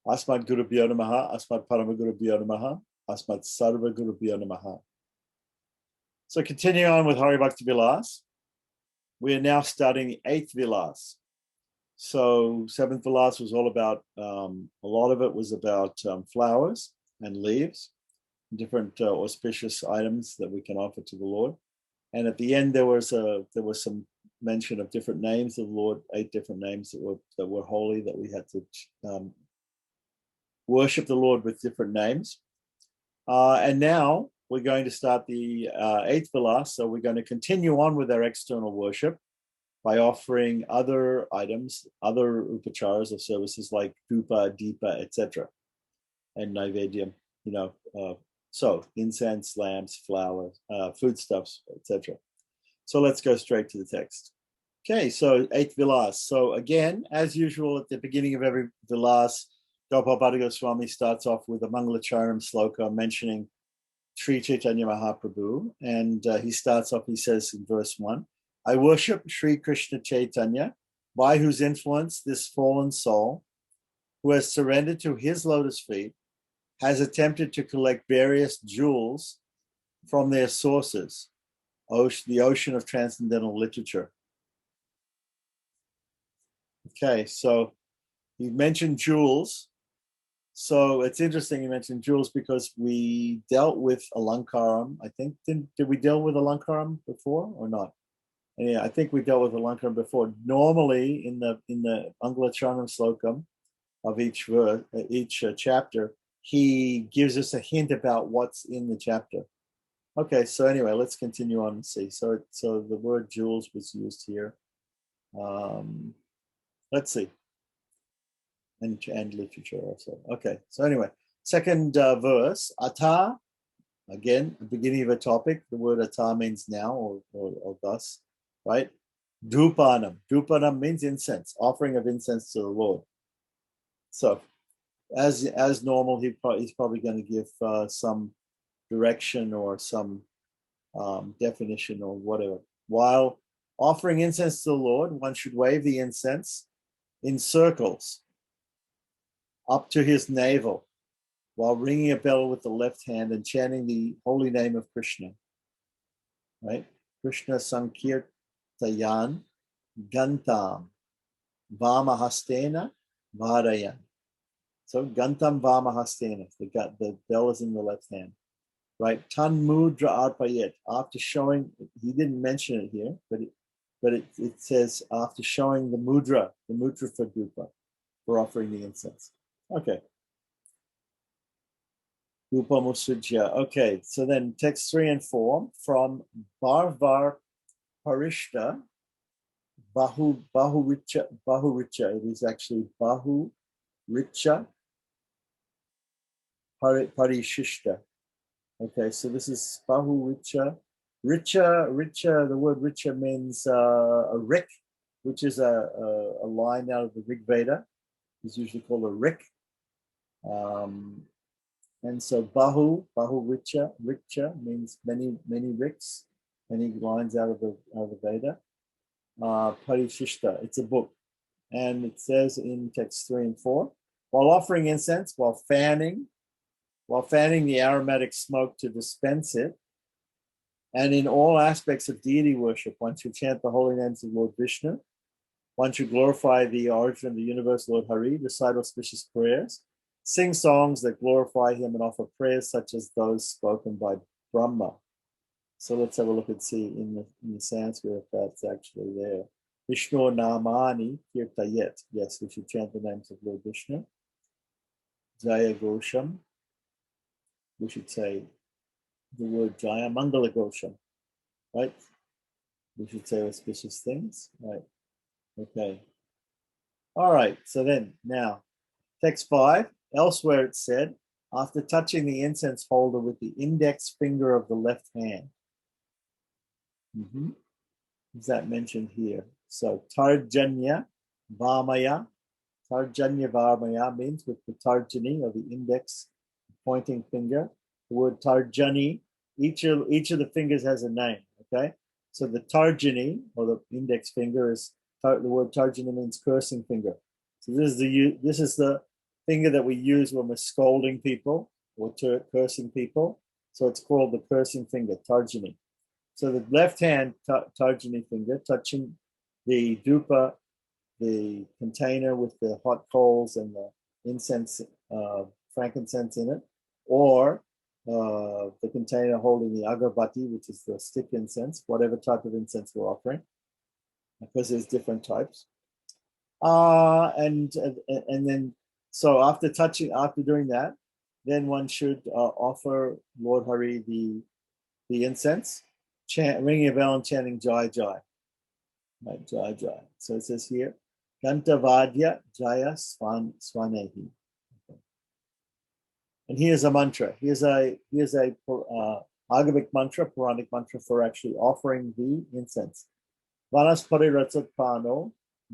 Asmat Gurubhyo Namaha, Asmat Paramagurubhyo Namaha, Asmat Sarva Gurubhyo Namaha. So continuing on with Hari Bhakti Vilas, we are now starting the 8th Vilas. So 7th Vilas was all about, a lot of it was about flowers and leaves, different auspicious items that we can offer to the Lord. And at the end, there was some mention of different names of the Lord, 8 different names that were holy, that we had to worship the Lord with different names. And now we're going to start the 8th Vilas. So we're going to continue on with our external worship by offering other items, other upacharas or services like dhupa, deepa, etc. and naivedyam, so incense, lamps, flowers, foodstuffs, etc. So let's go straight to the text. Okay, so 8th Vilas. So again, as usual, at the beginning of every Vilas, Gopal Goswami starts off with a Mangalacharan sloka mentioning Sri Chaitanya Mahaprabhu. And he starts off, he says in verse 1, I worship Sri Krishna Chaitanya, by whose influence this fallen soul, who has surrendered to his lotus feet, has attempted to collect various jewels from their sources, the ocean of transcendental literature. Okay, so he mentioned jewels. So it's interesting you mentioned jewels because we dealt with Alankaram. I think, did we deal with Alankaram before or not? Yeah, I think we dealt with Alankaram before. Normally in the Mangalacharanam slokam of each verse, each chapter, he gives us a hint about what's in the chapter. Okay, so anyway, let's continue on and see. So the word jewels was used here. Let's see. And literature also. Okay, so anyway, second verse, ata, again, the beginning of a topic. The word ata means now or thus, right? Dhupanam. Dhupanam means incense, offering of incense to the Lord. So as normal, he's probably going to give some direction or some definition or whatever. While offering incense to the Lord, one should wave the incense in circles up to his navel while ringing a bell with the left hand and chanting the holy name of Krishna. Right? Krishna Sankirtayan Gantam Vamahastena Varayan. So Gantam Vamahastena, the bell is in the left hand. Right? Tan Mudra Arpayet, after showing, he didn't mention it here, but it says after showing the mudra for Dhupa, for offering the incense. Okay. Dhupa Musujya. Okay, so then text 3 and 4 from Barvar Parishta Bahuricha. It is actually Bahuricha Parishishta. Okay, so this is Bahuricha. Richa, the word richa means a rick, which is a line out of the Rig Veda. It's usually called a rick. And so Bahu Richa means many ricks, many lines out of the Veda. Parishishta, it's a book. And it says in text 3 and 4, while offering incense, while fanning the aromatic smoke to dispense it, and in all aspects of deity worship, one should chant the holy names of Lord Vishnu. One should glorify the origin of the universe, Lord Hari, recite auspicious prayers, sing songs that glorify him, and offer prayers such as those spoken by Brahma. So let's have a look and see in the Sanskrit if that's actually there. Vishnu Namani Kirtayet. Yes, we should chant the names of Lord Vishnu. Jaya Gosham. We should say the word Jaya, Mangala Gosham, right? We should say auspicious things, right? Okay. All right, so then now, text 5, elsewhere it said, after touching the incense holder with the index finger of the left hand. Is that mentioned here? So Tarjanya Vamaya. Tarjanya Vamaya means with the Tarjani or the index pointing finger. The word Tarjani, each of the fingers has a name, okay? So the Tarjani or the index finger is, the word Tarjani means cursing finger. So this is the finger that we use when we're scolding people or cursing people. So it's called the cursing finger, tarjani. So the left hand tarjani finger touching the dupa, the container with the hot coals and the incense, frankincense in it, or the container holding the agarbatti, which is the stick incense, whatever type of incense we're offering, because there's different types. And then, so after doing that, then one should offer Lord Hari the incense, ringing a bell and chanting Jai Jai. Right, Jai Jai. So it says here, Gantavadya Jaya Swanehi. Okay. And here's a mantra. Here's a Agamic mantra, Puranic mantra for actually offering the incense. Vanaspati Ratsatpano,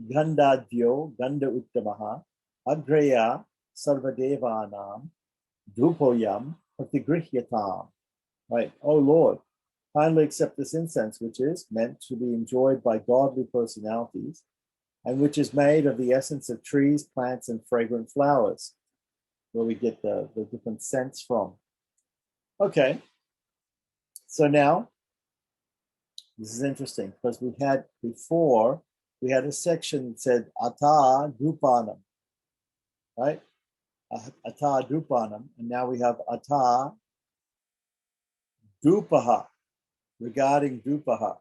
Gandadyo, Ganda Uttamaha, Agreya, Sarvadevanam, Dhupoyam, Pratigrihyatam. Right, oh Lord, kindly accept this incense, which is meant to be enjoyed by godly personalities, and which is made of the essence of trees, plants, and fragrant flowers, where we get the different scents from. Okay, so now, this is interesting, because we had a section that said Ata Dupanam, right? Ata Dupanam, and now we have Ata Dupaha, regarding Dupaha.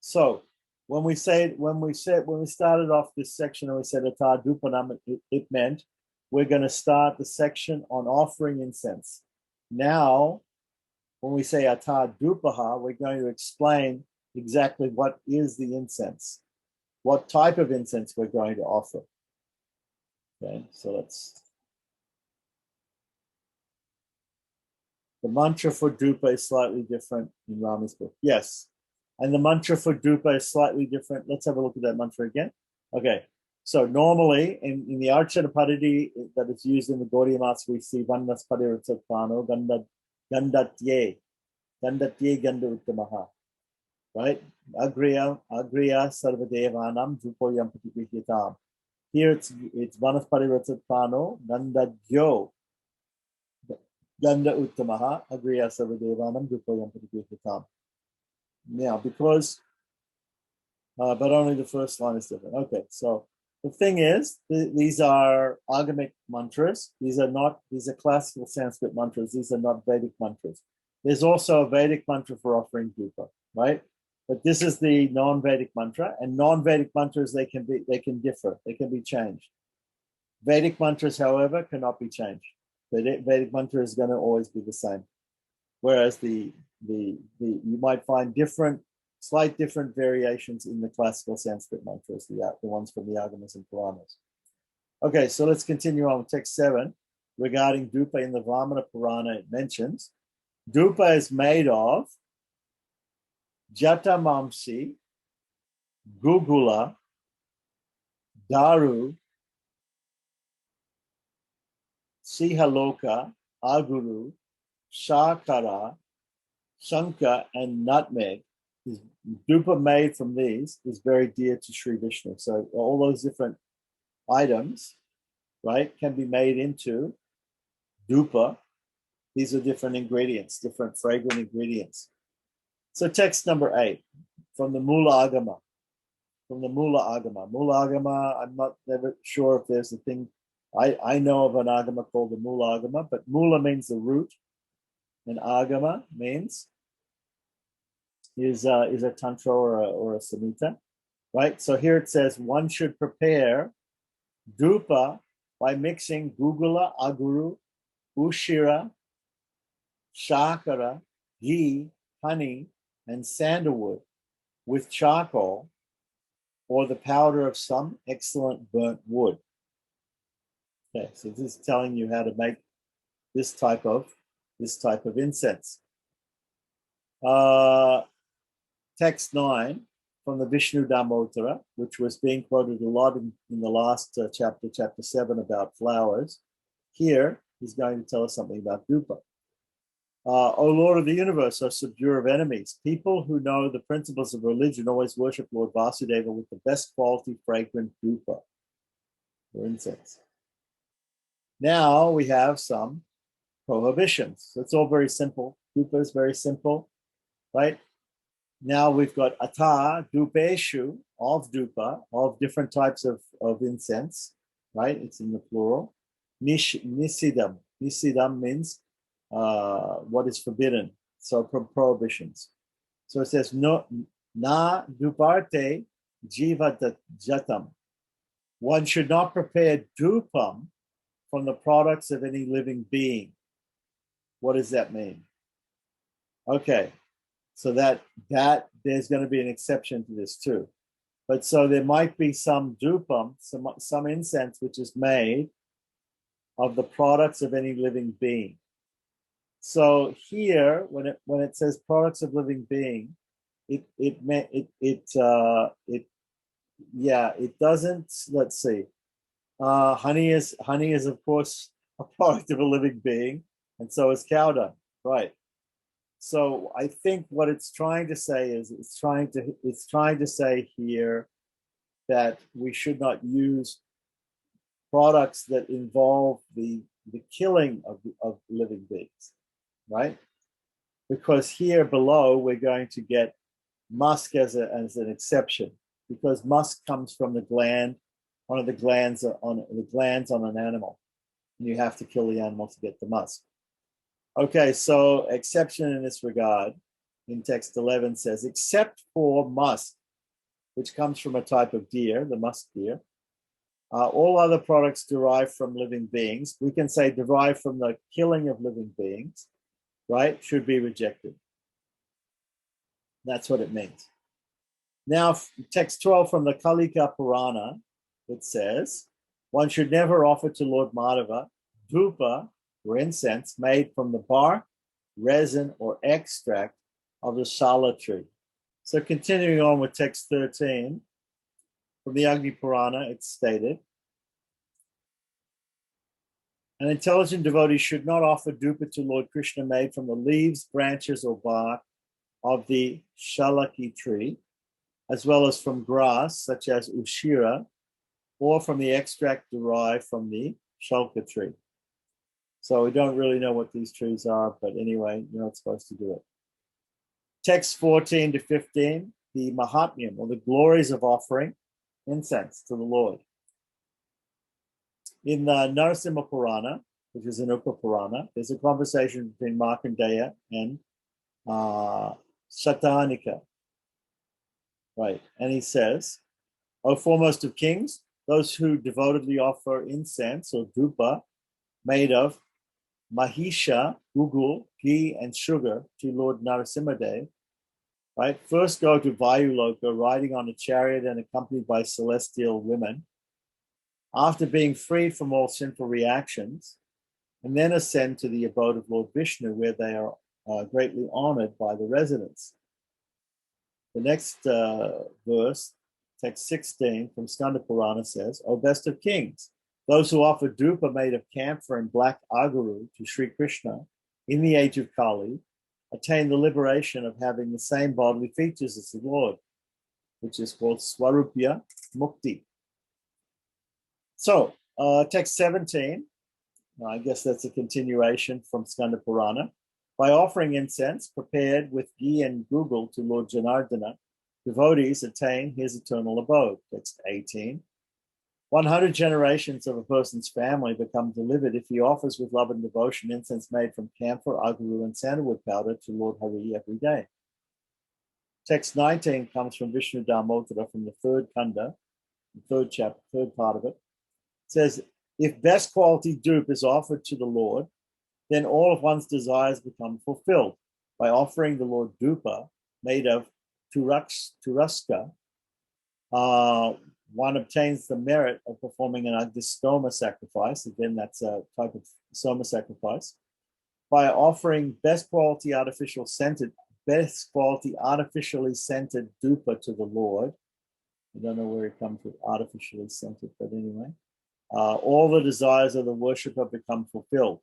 So when we started off this section and we said Ata Dupanam, it meant we're going to start the section on offering incense. Now, when we say Ata Dupaha, we're going to explain exactly what is the incense, what type of incense we're going to offer. Okay, so the mantra for Dupa is slightly different in Rami's book. Yes. And the mantra for Dupa is slightly different. Let's have a look at that mantra again. Okay. So normally in the Archana Padidi that is used in the Gaudiya Mass, we see Vandas Padiratsatpano, Gandatye Ganda Uttamaha. Right? Agriya Sarvadevanam Dhupoyam Patikrihyatam. Here it's Vanas Padiratsatpano, Gandadyo Ganda Uttamaha, Agriya Sarvadevanam Dhupoyam Patikrihyatam. Now, because, but only the first line is different. Okay, so the thing is, these are Agamic mantras. These are classical Sanskrit mantras. These are not Vedic mantras. There's also a Vedic mantra for offering Dhupa, right? But this is the non-Vedic mantra, and non-Vedic mantras, they can differ. They can be changed. Vedic mantras, however, cannot be changed. The Vedic mantra is going to always be the same. Whereas you might find slight different variations in the classical Sanskrit mantras, the ones from the Agamas and Puranas. Okay, so let's continue on with text 7 regarding Dhupa in the Vamana Purana. It mentions Dhupa is made of Jatamamsi, Gugula, Daru, Sihaloka, Aguru, Shakara, Shanka, and nutmeg. Dhupa made from these is very dear to Sri Vishnu. So all those different items, right, can be made into Dhupa. These are different ingredients, different fragrant ingredients. So text number 8 from the Mula Agama. Mula Agama, I'm not never sure if there's a thing. I know of an Agama called the Mula Agama, but Mula means the root, and Agama means is a tantra or a samhita, right? So here it says one should prepare Dhupa by mixing Gugula, Aguru, Ushira, Shakara, ghee, honey, and sandalwood with charcoal or the powder of some excellent burnt wood. Okay, so this is telling you how to make this type of incense. Text 9 from the Vishnu Dharmottara, which was being quoted a lot in the last chapter 7 about flowers. Here he's going to tell us something about Dhupa. O Lord of the universe, O subduer of enemies, people who know the principles of religion always worship Lord Vasudeva with the best quality fragrant Dhupa, or incense. Now we have some prohibitions. It's all very simple. Dupa is very simple, right? Now we've got ata, dupeshu, of dupa, of different types of incense, right? It's in the plural. Nisidam. Nisidam means what is forbidden. So prohibitions. So it says, no, na duparte jiva jatam. One should not prepare dupam from the products of any living being. What does that mean? Okay, so that there's going to be an exception to this too. But so there might be some dupam, some incense which is made of the products of any living being. So here, when it says products of living being, it doesn't. Let's see. Honey is of course a product of a living being, and so is cow dung, right? So I think what it's trying to say is it's trying to say here that we should not use products that involve the killing of living beings, right? Because here below we're going to get musk as an exception, because musk comes from the gland, one of the glands on an animal, and you have to kill the animal to get the musk. Okay, so exception in this regard in text 11 says, except for musk, which comes from a type of deer, the musk deer, all other products derived from living beings, we can say derived from the killing of living beings, right, should be rejected. That's what it means. Now, text 12 from the Kalika Purana, it says, one should never offer to Lord Madhava dhupa, or incense, made from the bark, resin, or extract of the sala tree. So continuing on with text 13, from the Agni Purana, it's stated, an intelligent devotee should not offer dhupa to Lord Krishna made from the leaves, branches, or bark of the shalaki tree, as well as from grass, such as ushira, or from the extract derived from the shalka tree. So we don't really know what these trees are, but anyway, you're not supposed to do it. Text 14 to 15, the Mahatmyam, or the glories of offering incense to the Lord. In the Narasimha Purana, which is an Upa Purana, there's a conversation between Markandeya and Shatanika. Right, and he says, O foremost of kings, those who devotedly offer incense or dhupa made of mahisha, gugul, ghee, and sugar to Lord Narasimhadev, right, first go to Vayuloka riding on a chariot and accompanied by celestial women, after being freed from all sinful reactions, and then ascend to the abode of Lord Vishnu, where they are greatly honored by the residents. The next verse, text 16 from Skanda Purana says, O best of kings, those who offer dhupa made of camphor and black aguru to Sri Krishna in the age of Kali attain the liberation of having the same bodily features as the Lord, which is called Swarupya Mukti. So, text 17, I guess that's a continuation from Skanda Purana. By offering incense prepared with ghee and gugul to Lord Janardana, devotees attain his eternal abode. Text 18. 100 generations of a person's family become delivered if he offers with love and devotion incense made from camphor, aguru, and sandalwood powder to Lord Hari every day. Text 19 comes from Vishnu Dharmottara from the third kanda, the third chapter, third part of it. It says, if best quality dhup is offered to the Lord, then all of one's desires become fulfilled. By offering the Lord dhupa made of turuska, one obtains the merit of performing an agdistoma sacrifice. Again, that's a type of soma sacrifice. By offering best quality artificially scented dhupa to the Lord. I don't know where it comes with artificially scented, but anyway. All the desires of the worshipper become fulfilled.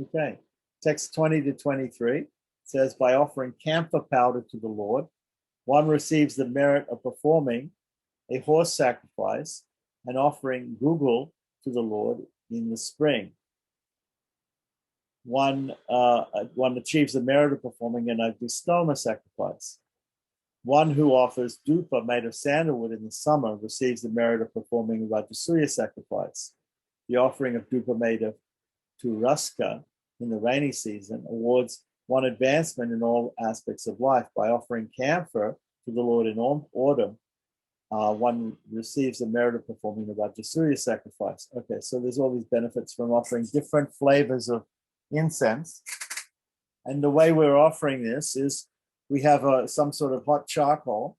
Okay, text 20 to 23 says, by offering camphor powder to the Lord, one receives the merit of performing a horse sacrifice, and offering gugul to the Lord in the spring. One achieves the merit of performing an Agdistoma sacrifice. One who offers dupa made of sandalwood in the summer receives the merit of performing a Rajasuya sacrifice. The offering of dupa made of Turaska in the rainy season awards one advancement in all aspects of life. By offering camphor to the Lord in autumn, one receives the merit of performing the Rajasuya sacrifice. Okay, so there's all these benefits from offering different flavors of incense. And the way we're offering this is we have some sort of hot charcoal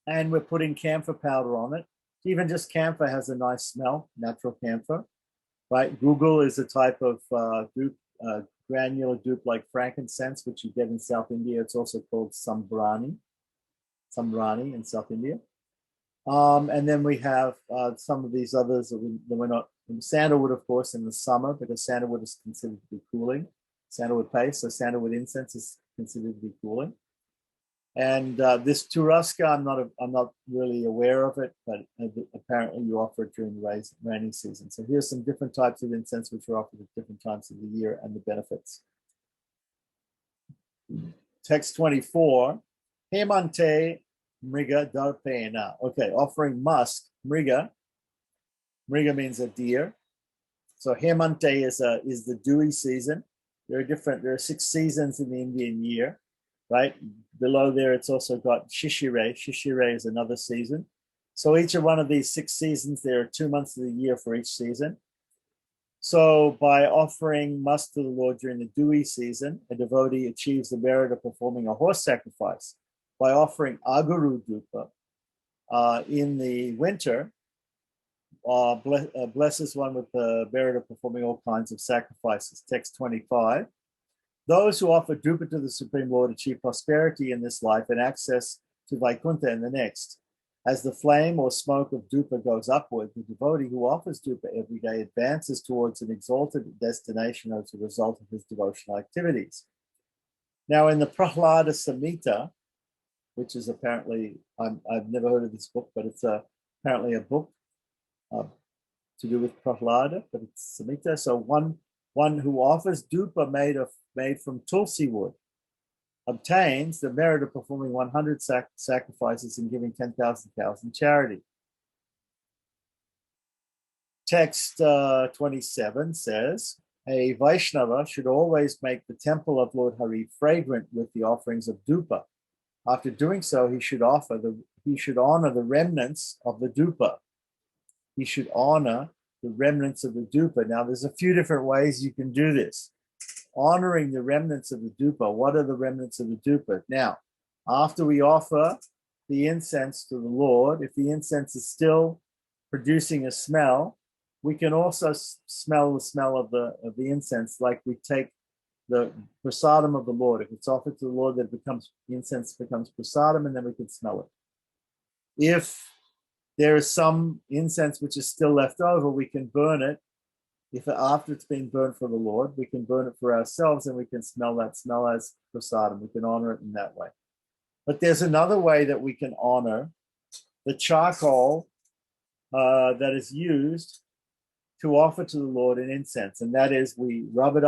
and we're putting camphor powder on it. Even just camphor has a nice smell, natural camphor, right? Google is a type of dupe, granular dupe like frankincense, which you get in South India. It's also called sambrani in South India. And then we have some of these others that we're not, sandalwood, of course, in the summer, because sandalwood is considered to be cooling. Sandalwood paste, so sandalwood incense is considered to be cooling. And this Turaska, I'm not really aware of it, but apparently you offer it during the rainy season. So here's some different types of incense which are offered at different times of the year and the benefits. Text 24, Hemante Mriga Darpena. Okay, offering musk, Mriga. Mriga means a deer. So Hemante is the dewy season. There are 6 seasons in the Indian year, right? Below there, it's also got Shishire. Shishire is another season. So each of one of these 6 seasons, there are 2 months of the year for each season. So by offering musk to the Lord during the dewy season, a devotee achieves the merit of performing a horse sacrifice. By offering Aguru Dupa in the winter, blesses one with the merit of performing all kinds of sacrifices. Text 25. Those who offer dupa to the Supreme Lord achieve prosperity in this life and access to Vaikuntha in the next. As the flame or smoke of dupa goes upward, the devotee who offers dupa every day advances towards an exalted destination as a result of his devotional activities. Now, in the Prahlada Samhita, which is apparently, I've never heard of this book, but it's apparently a book to do with Prahlada, but it's Samhita. So one who offers dupa made from tulsi wood obtains the merit of performing 100 sacrifices and giving 10,000 cows in charity. Text 27 says, a Vaishnava should always make the temple of Lord Hari fragrant with the offerings of dupa. After doing so, he should honor the remnants of the dupa. He should honor the remnants of the dupa. Now, there's a few different ways you can do this. Honoring the remnants of the dupa. What are the remnants of the dupa? Now, after we offer the incense to the Lord, if the incense is still producing a smell, we can also smell the smell of the incense, like we take the prasadam of the Lord. If it's offered to the Lord, that incense becomes prasadam, and then we can smell it. If there is some incense which is still left over, we can burn it. If after it's been burned for the Lord, we can burn it for ourselves, and we can smell that smell as prasadam. We can honor it in that way. But there's another way that we can honor the charcoal that is used to offer to the Lord an incense, and that is we rub it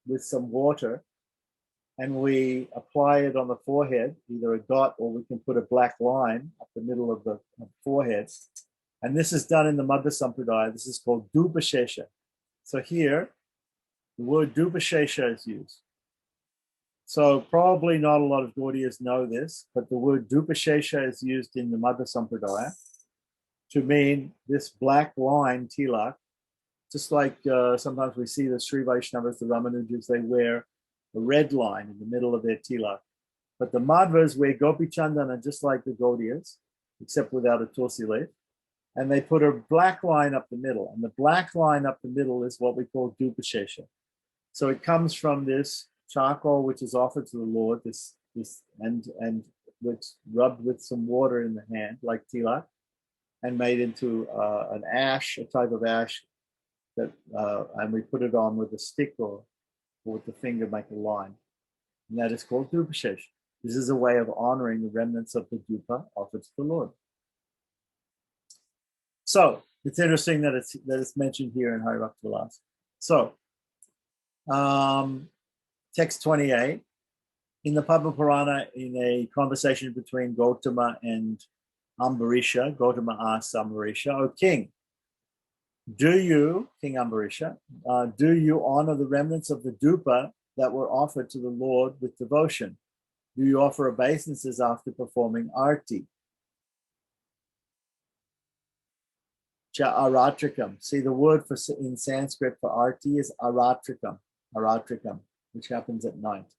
with some water, and we apply it on the forehead, either a dot or we can put a black line up the middle of the forehead. And this is done in the Madhva Sampradaya. This is called Dupashesha. So here, the word Dupashesha is used. So probably not a lot of Gaudiyas know this, but the word Dupashesha is used in the Madhva Sampradaya to mean this black line tilak. Just like sometimes we see the Sri Vaishnavas, the Ramanujas, they wear a red line in the middle of their tilak. But the Madhvas wear Gopi Chandana just like the Gaudiyas, except without a tulsi leaf. And they put a black line up the middle. And the black line up the middle is what we call Dupashesha. So it comes from this charcoal which is offered to the Lord, and which rubbed with some water in the hand, like tilak, and made into an ash, a type of ash, that and we put it on with a stick or with the finger, make a line. And that is called Dupashesha. This is a way of honoring the remnants of the dupa offered to the Lord. So It's interesting that it's mentioned here in Hari Bhakti Vilas. So, text 28. In the Padma Purana, in a conversation between Gautama and Ambarisha, Gautama asks Ambarisha, "O king, do you, King Ambarisha, do you honor the remnants of the dupa that were offered to the Lord with devotion? Do you offer obeisances after performing arti?" Cha aratrikam. See, the word for in Sanskrit for arti is aratrikam, which happens at night.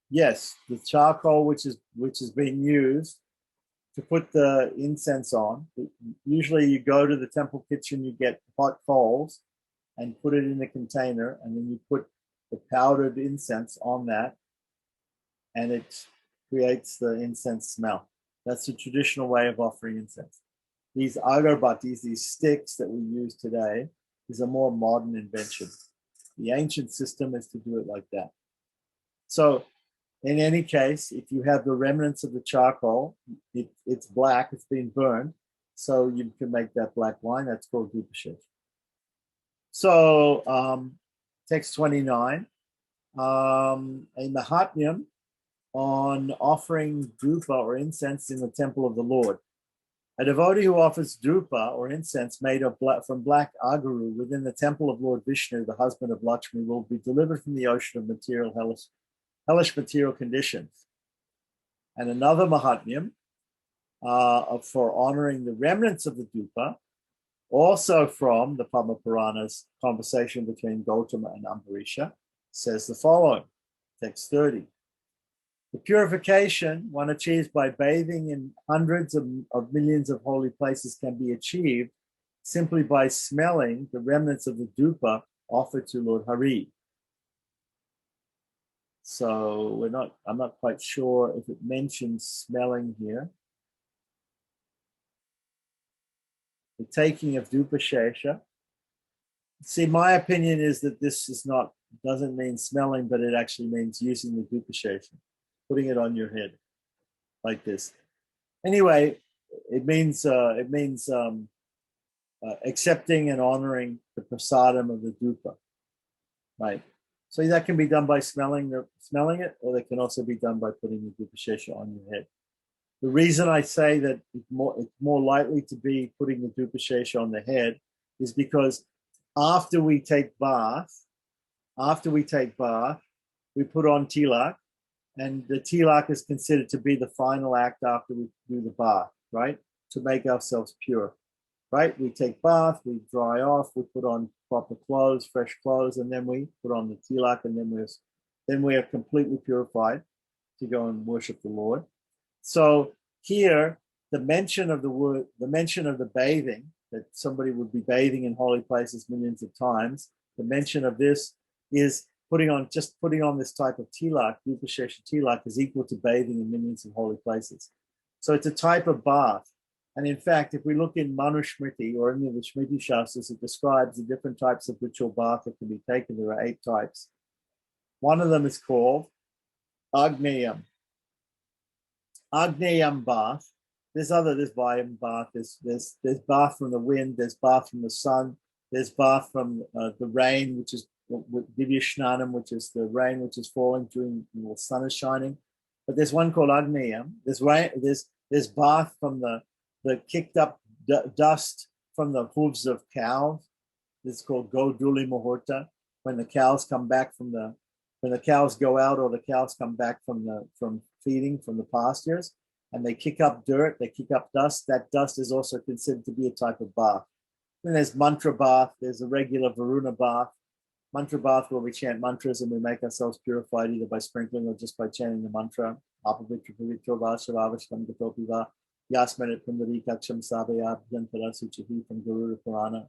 Yes, the charcoal which is being used to put the incense on. Usually you go to the temple kitchen, you get hot coals and put it in a container, and then you put the powdered incense on that, and it creates the incense smell. That's the traditional way of offering incense. These agarbattis, these sticks that we use today, is a more modern invention. The ancient system is to do it like that. So in any case, if you have the remnants of the charcoal, it's black, it's been burned, so you can make that black wine. That's called Dupashesha. So text 29, a Mahatmyam on offering dhupa or incense in the temple of the Lord. A devotee who offers dhupa or incense made of from black agaru within the temple of Lord Vishnu, the husband of Lakshmi, will be delivered from the ocean of material hellish material conditions. And another Mahatmyam for honoring the remnants of the dhupa, also from the Padma Purana's conversation between Gautama and Ambarisha, says the following, text 30. The purification one achieves by bathing in hundreds of millions of holy places can be achieved simply by smelling the remnants of the dhupa offered to Lord Hari. So I'm not quite sure if it mentions smelling here. The taking of Dupashesha. See, my opinion is that this doesn't mean smelling, but it actually means using the Dupashesha, putting it on your head like this. Anyway, it means accepting and honoring the prasadam of the dupa, right? So that can be done by smelling it, or that can also be done by putting the Dupashesha on your head. The reason I say that it's more likely to be putting the Dupashesha on the head is because after we take bath, we put on tilak, and the tilak is considered to be the final act after we do the bath, right? To make ourselves pure, right? We take bath, we dry off, we put on proper clothes, fresh clothes, and then we put on the tilak, and then we are completely purified to go and worship the Lord. So here, the mention of the bathing, that somebody would be bathing in holy places millions of times, the mention of this is putting on this type of tilak, Dupashesha tilak, is equal to bathing in millions of holy places. So it's a type of bath. And in fact, if we look in Manusmriti or any of the Smriti Shastras, it describes the different types of ritual bath that can be taken. There are 8 types. One of them is called Agneyam. Agneyam bath. There's Vayam bath. There's bath from the wind. There's bath from the sun. There's bath from the rain, which is Divya Shnanam, which is the rain which is falling during the sun is shining. But there's one called Agneyam. There's bath from the kicked up dust from the hooves of cows. It's called Goduli Muhurta. When the cows come back when the cows go out, or the cows come back from feeding from the pastures, and they kick up dirt, they kick up dust. That dust is also considered to be a type of bath. Then there's mantra bath. There's a regular Varuna bath. Mantra bath where we chant mantras and we make ourselves purified either by sprinkling or just by chanting the mantra. From Guru Purana,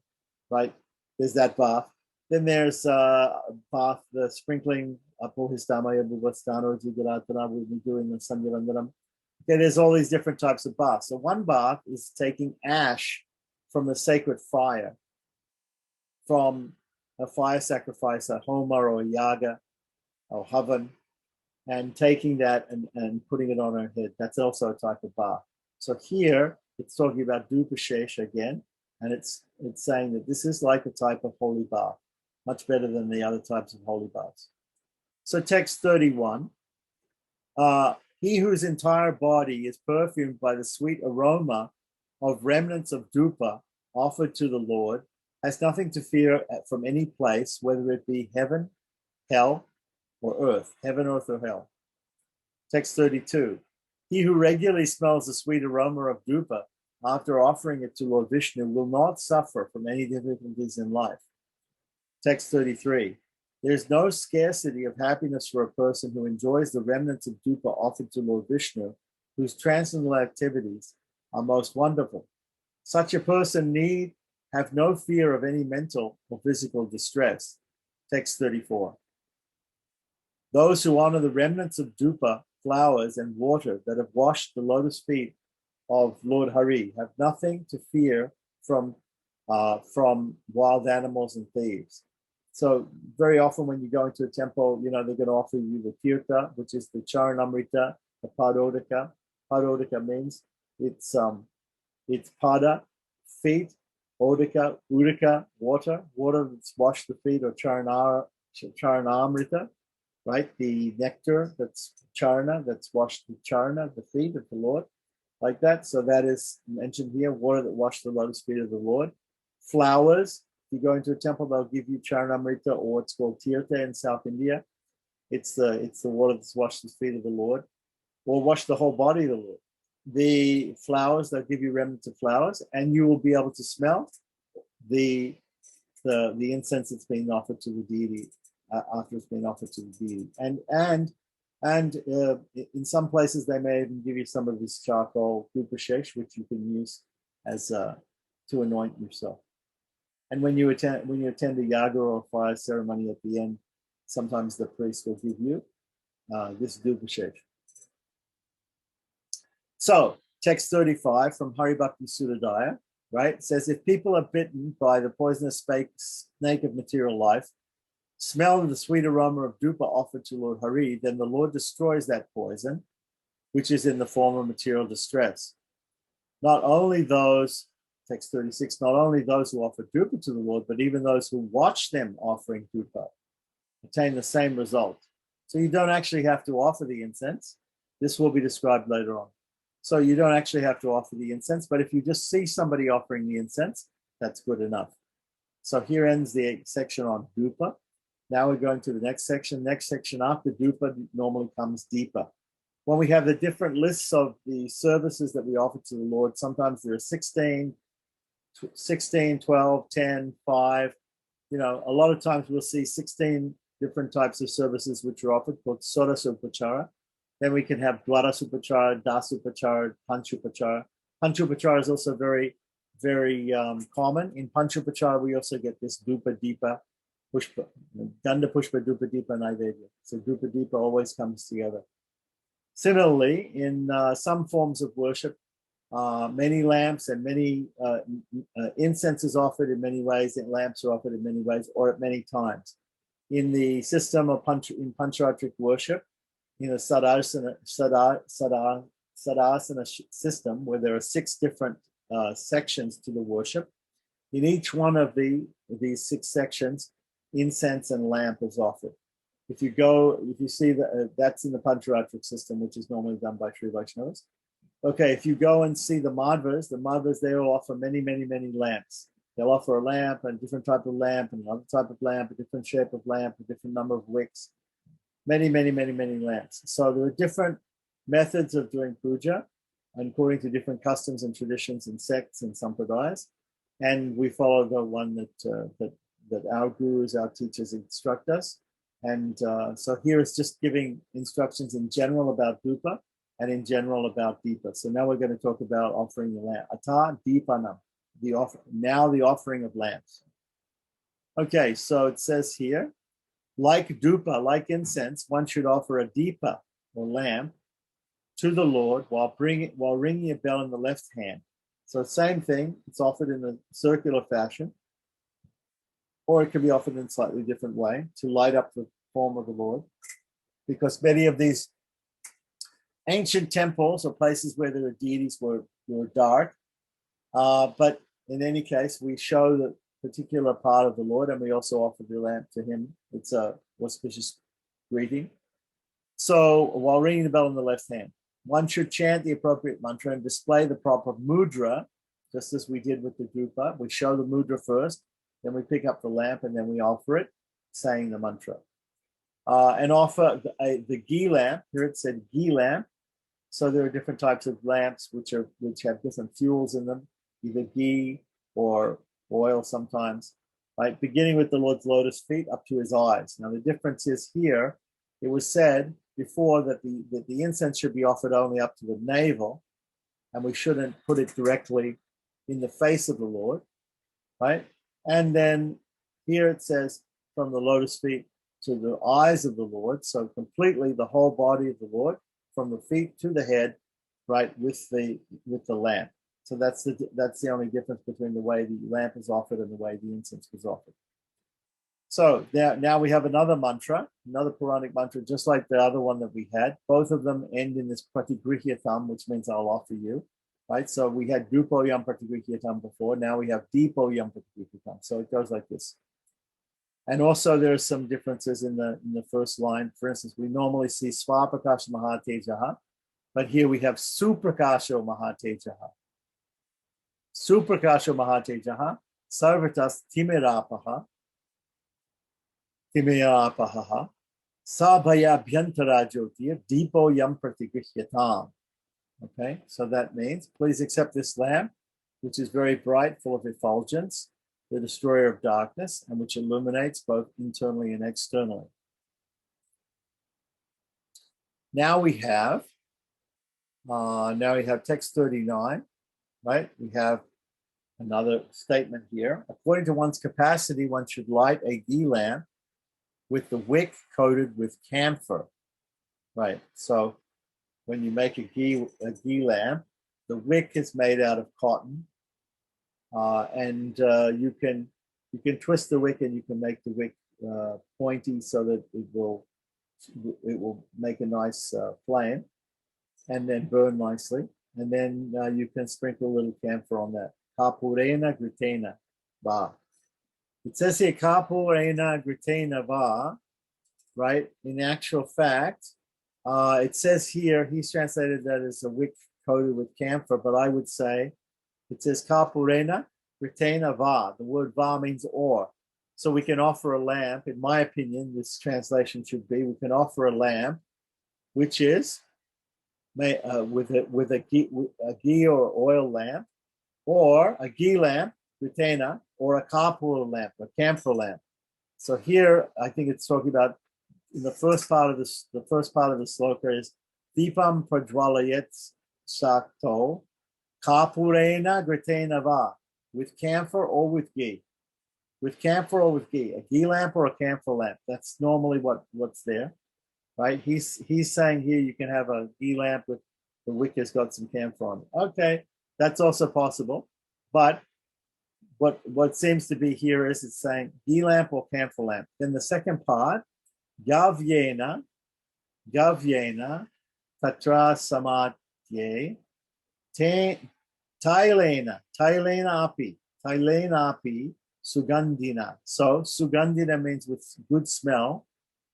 right? There's that bath. Then there's bath, the sprinkling, Apohistamaya Bhuvastano Jigaratana, we'll be doing the Sandyavandanam. Okay, there's all these different types of baths. So one bath is taking ash from the sacred fire, from a fire sacrifice, a homa or a yaga or havan, and taking that and putting it on her head. That's also a type of bath. So here it's talking about Dupashesh again, and it's saying that this is like a type of holy bath, much better than the other types of holy baths. So text 31, he whose entire body is perfumed by the sweet aroma of remnants of dupa offered to the Lord has nothing to fear from any place, whether it be heaven, hell, or earth, heaven, earth, or hell. Text 32, he who regularly smells the sweet aroma of dupa after offering it to Lord Vishnu will not suffer from any difficulties in life. Text 33, there is no scarcity of happiness for a person who enjoys the remnants of dupa offered to Lord Vishnu, whose transcendental activities are most wonderful. Such a person need have no fear of any mental or physical distress. Text 34. Those who honor the remnants of dupa, flowers, and water that have washed the lotus feet of Lord Hari have nothing to fear from wild animals and thieves. So very often when you go into a temple, they're going to offer you the tirtha, which is the charanamrita, the padodaka. Padodaka means it's pada, feet, odaka, udaka, water that's washed the feet, or charanamrita, right? The nectar that's charana, that's washed the charana, the feet of the Lord, like that. So that is mentioned here, water that washed the lotus feet of the Lord. Flowers, if you go into a temple, they'll give you charanamrita, or what's called tirtha in South India. It's the water that's washed the feet of the Lord, or wash the whole body of the Lord. The flowers, they'll give you remnants of flowers, and you will be able to smell the incense that's being offered to the deity after it's been offered to the deity. And in some places they may even give you some of this charcoal dupashesh, which you can use as to anoint yourself. And when you attend a yaga or a fire ceremony at the end, sometimes the priest will give you this dupashesh. So text 35 from Hari Bhakti Sudadaya, right, says, if people are bitten by the poisonous snake of material life, smell the sweet aroma of dupa offered to Lord Hari, then the Lord destroys that poison, which is in the form of material distress. Not only those, text 36, not only those who offer dupa to the Lord, but even those who watch them offering dupa attain the same result. So you don't actually have to offer the incense. This will be described later on. So you don't actually have to offer the incense, but if you just see somebody offering the incense, that's good enough. So here ends the section on dupa. Now we're going to the next section. Next section after dupa normally comes deepa. When we have the different lists of the services that we offer to the Lord, sometimes there are 16, 12, 10, 5. A lot of times we'll see 16 different types of services which are offered, called Sodasupachara. Then we can have Dwadasupachara, Dasupachara, Panchupachara. Panchupachara is also very, very common. In Panchupachara, we also get this Dupa Deepa, Pushpa, Ganda Pushpa, Dupa Deepa, Naivedya. So Dupa Deepa always comes together. Similarly, in some forms of worship, many lamps and many incense is offered in many ways, and lamps are offered in many ways or at many times. In the system of Pancharatric worship, in a sadasana system where there are 6 different sections to the worship, in each one of these 6 sections, incense and lamp is offered. If you see that that's in the Pancharatric system, which is normally done by Sri Vaishnavas. Okay, if you go and see the Madhvas, they will offer many, many, many lamps. They'll offer a lamp, and a different type of lamp, and another type of lamp, a different shape of lamp, a different number of wicks. Many, many, many, many lamps. So there are different methods of doing puja, according to different customs and traditions and sects and sampradayas. And we follow the one that our gurus, our teachers instruct us. And so here is just giving instructions in general about dupa and in general about deepa. So now we're going to talk about offering the lamp. Ata deepanam, the offering of lamps. Okay, so it says here, like dupa, like incense, one should offer a deepa or lamp to the Lord while ringing a bell in the left hand. So same thing, it's offered in a circular fashion, or it can be offered in a slightly different way to light up the form of the Lord. because many of these ancient temples or places where there were deities were dark. But in any case, we show the particular part of the Lord, and we also offer the lamp to him. It's a auspicious greeting. So while ringing the bell in the left hand, one should chant the appropriate mantra and display the proper mudra, just as we did with the dhupa. We show the mudra first, then we pick up the lamp, and then we offer it, saying the mantra. And offer the ghee lamp. Here it said ghee lamp. So there are different types of lamps which have different fuels in them, either ghee or oil sometimes, right? Beginning with the Lord's lotus feet up to his eyes. Now the difference is here, it was said before that the incense should be offered only up to the navel, and we shouldn't put it directly in the face of the Lord, right? And then here it says from the lotus feet to the eyes of the Lord, so completely the whole body of the Lord, from the feet to the head, right, with the lamp. So that's the only difference between the way the lamp is offered and the way the incense was offered. So now we have another mantra, another Puranic mantra, just like the other one that we had. Both of them end in this pratigrihyatam, which means I'll offer you, right? So we had dupo yam pratigrihyatam before. Now we have deepo yam pratigrihyatam. So it goes like this. And also there are some differences in the first line. For instance, we normally see Swapakasha Mahatejaha, but here we have Suprakasha Mahatejaha. Suprakasha Mahatejaha, Sarvatas Timirapaha, Sabhaya Bhyantara Jyotir, Deepo Yam Pratigrihyatam. Okay, so that means, please accept this lamp, which is very bright, full of effulgence, the destroyer of darkness, and which illuminates both internally and externally. Now we have text 39, right? We have another statement here. According to one's capacity, one should light a ghee lamp with the wick coated with camphor, right? So when you make a ghee lamp, the wick is made out of cotton. And you can twist the wick, and you can make the wick pointy so that it will make a nice flame and then burn nicely. And then you can sprinkle a little camphor on that. Kapurena gritena va. It says here kapurena gritena va, right? In actual fact, it says here, he's translated that as a wick coated with camphor, but I would say it says kapurena gritena va. The word va means ore. So we can offer a lamp, in my opinion, this translation should be, we can offer a lamp, which is with a ghee or oil lamp, or a ghee lamp, gritena, or a kapur lamp, a camphor lamp. So here, I think it's talking about, in the first part of the sloka is Deepam Prajwalayet Sakto Kapurena Gritena Va, with camphor or with ghee. With camphor or with ghee. A ghee lamp or a camphor lamp. That's normally what's there. Right? He's saying here you can have a ghee lamp with the wick has got some camphor on it. Okay, that's also possible. But what seems to be here is it's saying ghee lamp or camphor lamp. Then the second part, Gavyena, Tatra Samatye, Tailena api, Sugandhina. So Sugandhina means with good smell,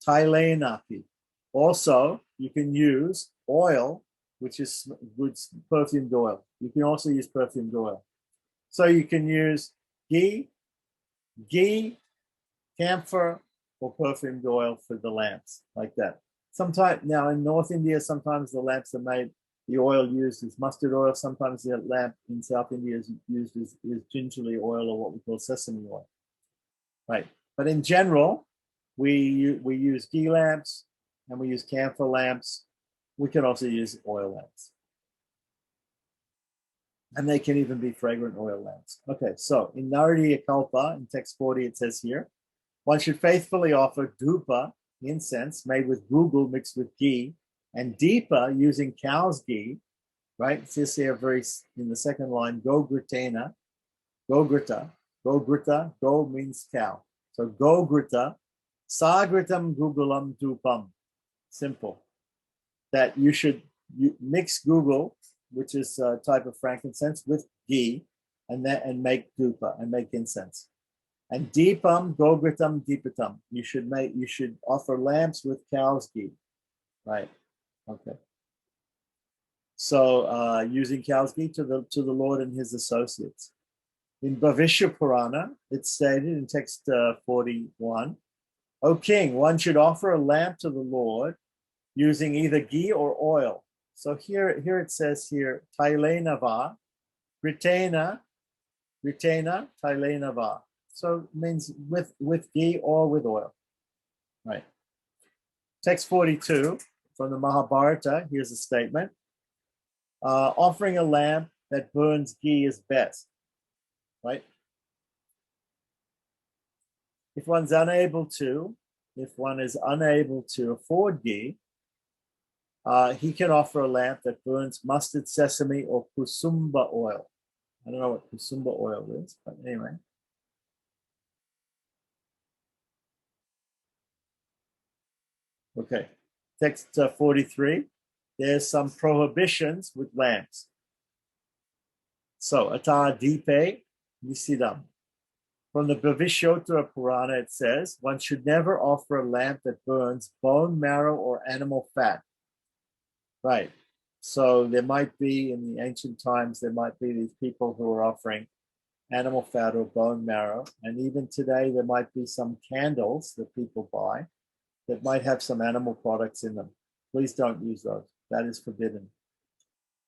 Tailena api. Also, you can use oil, which is good perfumed oil. You can also use perfumed oil. So you can use ghee, camphor, or perfumed oil for the lamps, like that. Sometimes now in North India, sometimes the lamps are made, the oil used is mustard oil. Sometimes the lamp in South India is used is gingerly oil, or what we call sesame oil. Right. But in general, we use ghee lamps and we use camphor lamps. We can also use oil lamps. And they can even be fragrant oil lamps. Okay, so in Naradiya Kalpa, in text 40, it says here, one should faithfully offer dhupa, incense, made with google mixed with ghee, and deepa using cow's ghee, right? It says here in the second line, go gritena, go grita, go means cow. So go grita, sagritam gugulam dhupam. Simple. That you mix Google, which is a type of frankincense, with ghee, and make dhupa and make incense. And deepam gogritam deepatam. You should offer lamps with cow's ghee. Right. Okay. So using cow's ghee to the Lord and his associates. In Bhavishya Purana, it's stated in text 41, O king, one should offer a lamp to the Lord using either ghee or oil. So here it says here, Tailenava, Ritena, Tailenava. So it means with ghee or with oil. Right. Text 42 from the Mahabharata, here's a statement. Offering a lamp that burns ghee is best. Right? If one is unable to afford ghee, he can offer a lamp that burns mustard, sesame, or kusumba oil. I don't know what kusumba oil is, but anyway. Okay, text 43. There's some prohibitions with lamps. So, ata dipe nisidam. From the Bhavishyottara Purana, it says, one should never offer a lamp that burns bone marrow or animal fat. Right. So there might be, in the ancient times, there might be these people who are offering animal fat or bone marrow. And even today, there might be some candles that people buy that might have some animal products in them. Please don't use those. That is forbidden.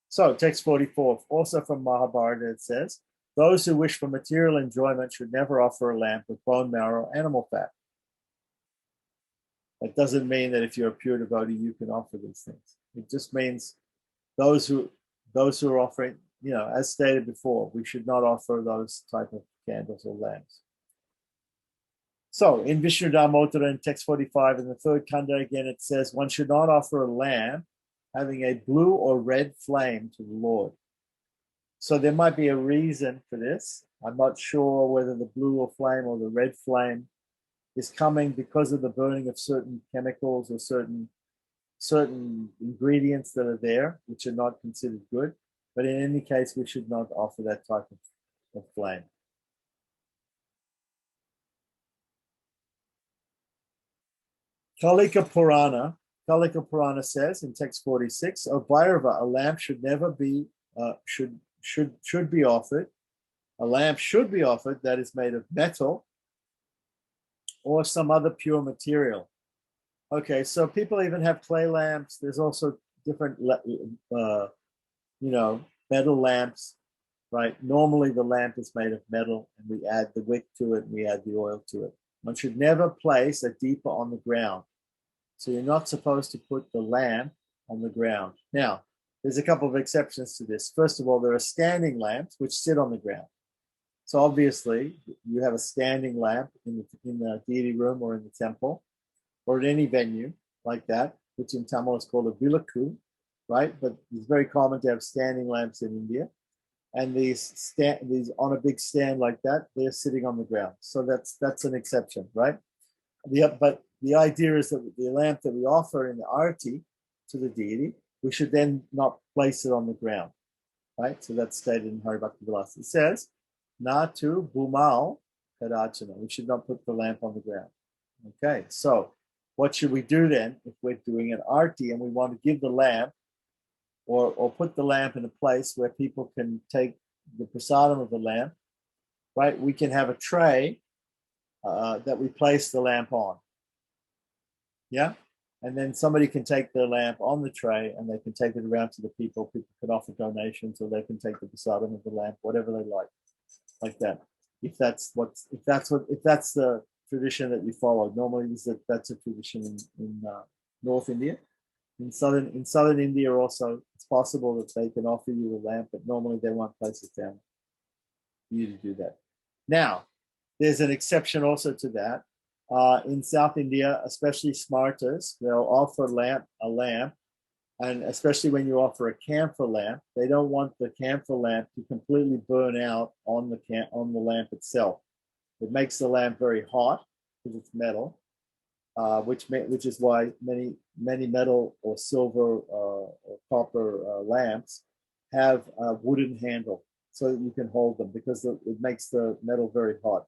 So text 44, also from Mahabharata, it says, those who wish for material enjoyment should never offer a lamp with bone marrow or animal fat. That doesn't mean that if you're a pure devotee, you can offer these things. It just means those who are offering, as stated before, we should not offer those type of candles or lamps. So in Vishnu Dharmottara in text 45 in the third kanda again, it says one should not offer a lamp having a blue or red flame to the Lord. So there might be a reason for this. I'm not sure whether the blue or flame or the red flame is coming because of the burning of certain chemicals or certain ingredients that are there, which are not considered good. But in any case, we should not offer that type of flame. Kalika Purana says in text 46, O Bhairava, a lamp should never be should be offered. A lamp should be offered that is made of metal or some other pure material. Okay, so people even have clay lamps. There's also different, metal lamps, right? Normally the lamp is made of metal and we add the wick to it and we add the oil to it. One should never place a deepa on the ground. So you're not supposed to put the lamp on the ground. Now, there's a couple of exceptions to this. First of all, there are standing lamps which sit on the ground. So obviously, you have a standing lamp in the deity room or in the temple or at any venue like that, which in Tamil is called a vilaku, right? But it's very common to have standing lamps in India. And these on a big stand like that, they're sitting on the ground. So that's an exception, right? But the idea is that the lamp that we offer in the arati to the deity, we should then not place it on the ground, right? So that's stated in Hari Bhakti Vilasa. It says, Natu Bhumal Kadachana. We should not put the lamp on the ground. Okay, so what should we do then if we're doing an arti and we want to give the lamp or put the lamp in a place where people can take the prasadam of the lamp, right? We can have a tray that we place the lamp on. Yeah? And then somebody can take their lamp on the tray and they can take it around to the people. People can offer donations or they can take the prasadam of the lamp, whatever they like that. If that's the tradition that you follow. Normally that's a tradition in North India. In southern India also, it's possible that they can offer you a lamp, but normally they won't place it down for you to do that. Now, there's an exception also to that. In South India, especially smartas, they'll offer a lamp, and especially when you offer a camphor lamp, they don't want the camphor lamp to completely burn out on the lamp itself. It makes the lamp very hot because it's metal, which is why many metal or silver or copper lamps have a wooden handle so that you can hold them, because it makes the metal very hot.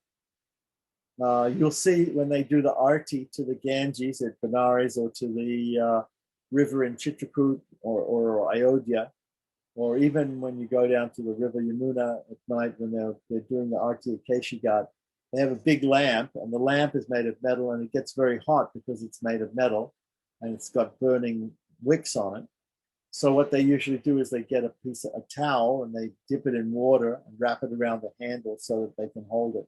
You'll see when they do the arti to the Ganges at Benares, or to the river in Chitrakoot or Ayodhya, or even when you go down to the river Yamuna at night when they're doing the arti at Keshigat, they have a big lamp, and the lamp is made of metal, and it gets very hot because it's made of metal and it's got burning wicks on it. So what they usually do is they get a towel and they dip it in water and wrap it around the handle so that they can hold it.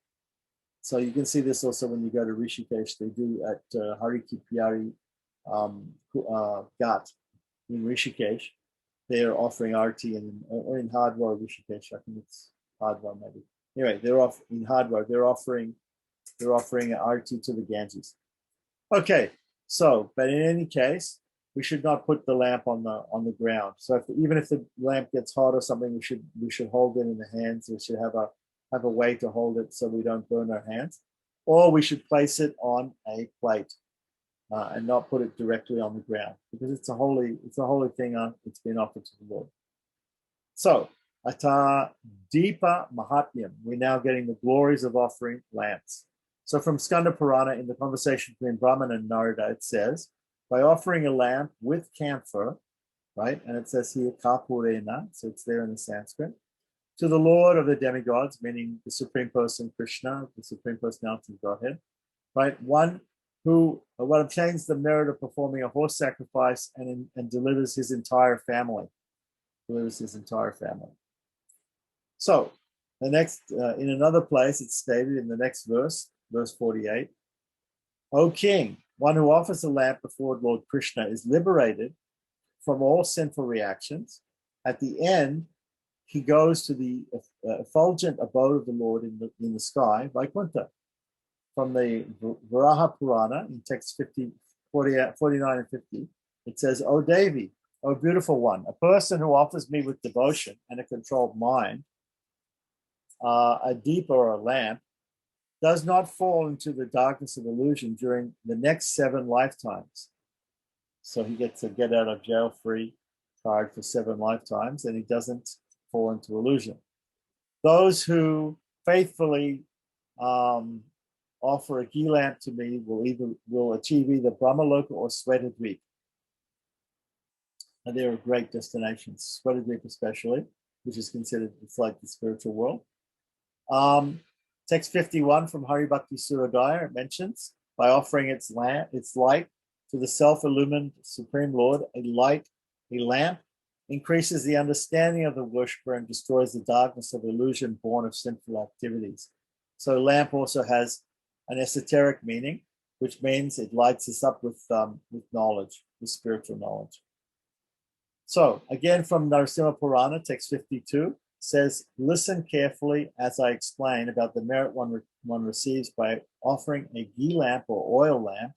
So you can see this also when you go to Rishikesh. They do at Hari Ki Pyari Ghat in Rishikesh. They are offering arti or in Hardwar, Rishikesh. I think it's Hardwar maybe. Anyway, they're off in Hardwar. They're offering arti to the Ganges. Okay, so but in any case, we should not put the lamp on the ground. So even if the lamp gets hot or something, we should hold it in the hands. We should have a way to hold it so we don't burn our hands, or we should place it on a plate and not put it directly on the ground, because it's a holy thing. It's been offered to the Lord. So Ata Deepa Mahatmyam, we're now getting the glories of offering lamps. So from Skanda Purana, in the conversation between Brahman and Narada, it says, by offering a lamp with camphor, right? And it says here Kapurena, so it's there in the Sanskrit, to the Lord of the demigods, meaning the Supreme Person Krishna, the Supreme Personality of Godhead, right? One who obtains the merit of performing a horse sacrifice and delivers his entire family. So the next, in another place, it's stated in the next verse 48, O king, one who offers a lamp before Lord Krishna is liberated from all sinful reactions. At the end, he goes to the effulgent abode of the Lord in the sky, Vaikuntha. From the Varaha Purana, in text 49 and 50, it says, O Devi, O beautiful one, a person who offers me with devotion and a controlled mind, a deep or a lamp, does not fall into the darkness of illusion during the next 7 lifetimes. So he gets a get out of jail free card for 7 lifetimes, and he doesn't fall into illusion. Those who faithfully offer a ghee lamp to me will achieve either Brahmaloka or Svetadweep. And they're great destinations, Svetadweep especially, which is considered, it's like the spiritual world. Text 51 from Hari Bhakti Suradaya, it mentions, by offering its light to the self-illumined Supreme Lord, a lamp, increases the understanding of the worshipper and destroys the darkness of illusion born of sinful activities. So lamp also has an esoteric meaning, which means it lights us up with knowledge, with spiritual knowledge. So again, from Narasimha Purana, text 52, says, listen carefully as I explain about the merit one receives by offering a ghee lamp or oil lamp.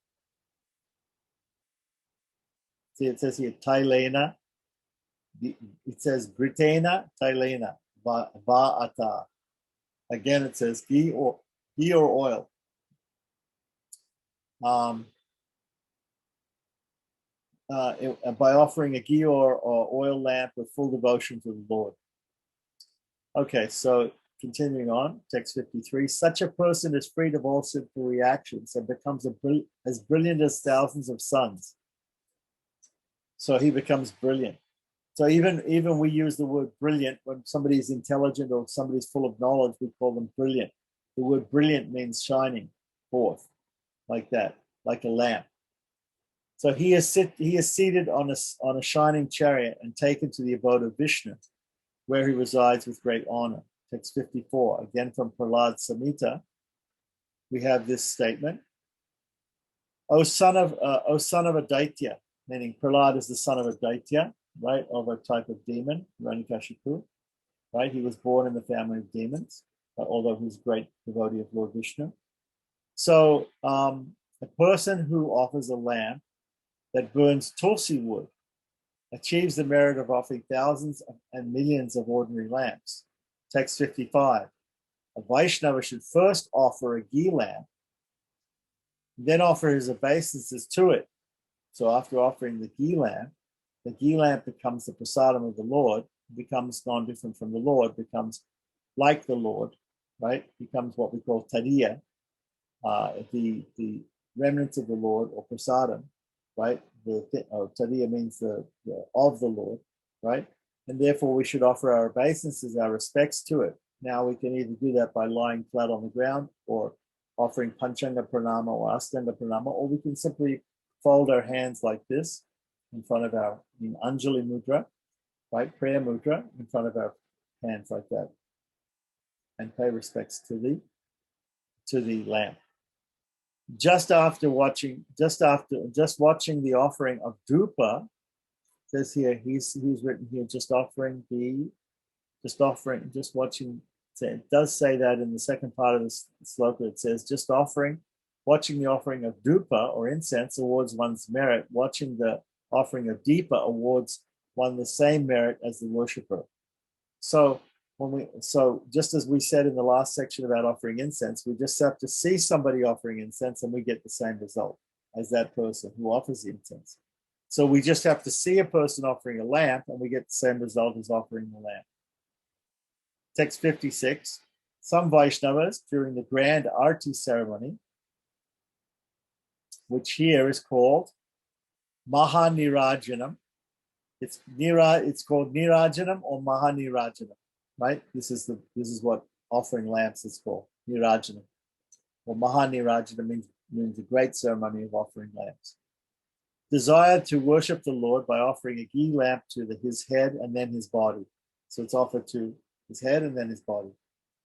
See, it says here, Tailena. It says, Gritena, Tailena, Va'ata. Again, it says ghee or oil. By offering a ghee or oil lamp with full devotion to the Lord. Okay, so continuing on, text 53, such a person is freed of all sinful reactions and becomes as brilliant as thousands of suns. So he becomes brilliant. So even we use the word brilliant when somebody is intelligent or somebody's full of knowledge, we call them brilliant. The word brilliant means shining forth, like that, like a lamp. So he is seated on a shining chariot and taken to the abode of Vishnu, where he resides with great honor. Text 54, again from Prahlad Samhita, we have this statement: O son of Adaitya, meaning Prahlad is the son of Adaitya, right, of a type of demon, Hiranyakashipu, right? He was born in the family of demons, although he's a great devotee of Lord Vishnu. So a person who offers a lamp that burns tulsi wood achieves the merit of offering thousands and millions of ordinary lamps. Text 55. A Vaishnava should first offer a ghee lamp then offer his obeisances to it. So after offering the ghee lamp becomes the prasadam of the Lord, becomes non-different from the Lord, becomes like the Lord, right? Becomes what we call tadiya, the remnants of the Lord, or prasadam, right? Tadiya means the of the Lord, right? And therefore we should offer our obeisances, our respects to it. Now we can either do that by lying flat on the ground, or offering panchanga pranama or astanga pranama, or we can simply fold our hands like this in front of our Anjali mudra, right? Prayer mudra in front of our hands like that, and pay respects to the lamp. Just watching the offering of Drupa, says here, he's written here, it does say that in the second part of this sloka, it says, watching the offering of Drupa or incense awards one's merit. Watching the offering of Deepa awards one the same merit as the worshipper. So just as we said in the last section about offering incense, we just have to see somebody offering incense and we get the same result as that person who offers the incense. So we just have to see a person offering a lamp and we get the same result as offering the lamp. Text 56. Some Vaishnavas during the grand arti ceremony, which here is called Mahanirajanam. It's called Nirajanam or Mahanirajanam, right? This is what offering lamps is called, Nirajanam. Or Mahanirajanam means the great ceremony of offering lamps. Desire to worship the Lord by offering a ghee lamp to his head and then his body. So it's offered to his head and then his body.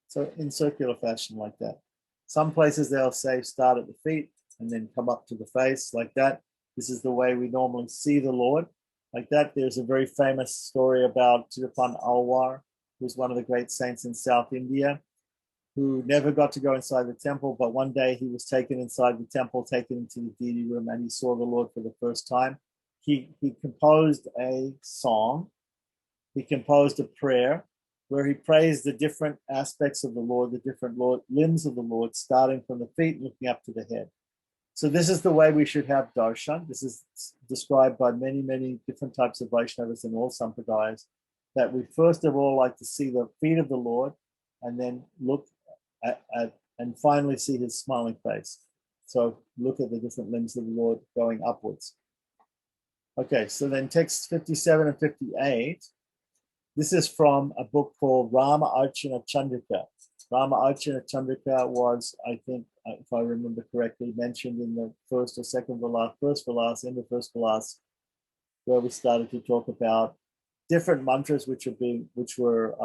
So in circular fashion like that. Some places they'll say start at the feet and then come up to the face like that. This is the way we normally see the Lord. Like that, there's a very famous story about Tirupan Alwar, who's one of the great saints in South India, who never got to go inside the temple, but one day he was taken inside the temple, taken into the deity room, and he saw the Lord for the first time. He composed a song, he composed a prayer, where he praised the different aspects of the Lord, the different limbs of the Lord, starting from the feet, looking up to the head. So this is the way we should have darshan. This is described by many, many different types of Vaishnavas in all sampradayas, that we first of all like to see the feet of the Lord and then look at and finally see his smiling face. So look at the different limbs of the Lord going upwards. Okay, so then text 57 and 58. This is from a book called Rama Archana Chandrika. Rama Archana Chandrika was, I think, if I remember correctly, mentioned in the first or second Vilas, first Vilas, in the first Vilas, where we started to talk about different mantras which were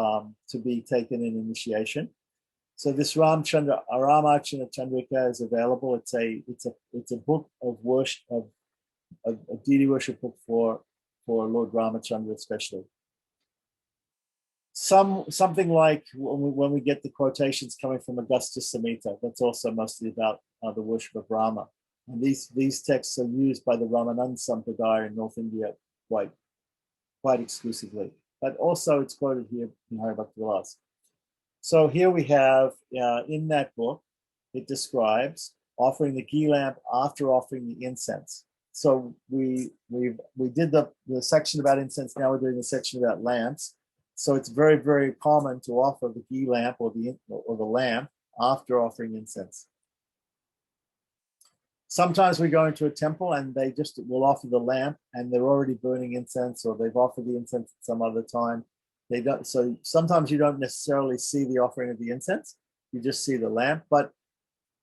to be taken in initiation. So this Rama Archana Chandrika is available. It's a book of worship of deity worship book for Lord Ramachandra especially. Something like when we get the quotations coming from Augustus Samhita, that's also mostly about the worship of Rama. And these texts are used by the Ramanand Sampradaya in North India quite exclusively. But also it's quoted here in Hari Bhakti Vilas. So here we have, in that book, it describes offering the ghee lamp after offering the incense. So we did the section about incense, now we're doing the section about lamps. So it's very, very common to offer the ghee lamp or the lamp after offering incense. Sometimes we go into a temple and they just will offer the lamp and they're already burning incense, or they've offered the incense at some other time. They don't. So sometimes you don't necessarily see the offering of the incense. You just see the lamp. But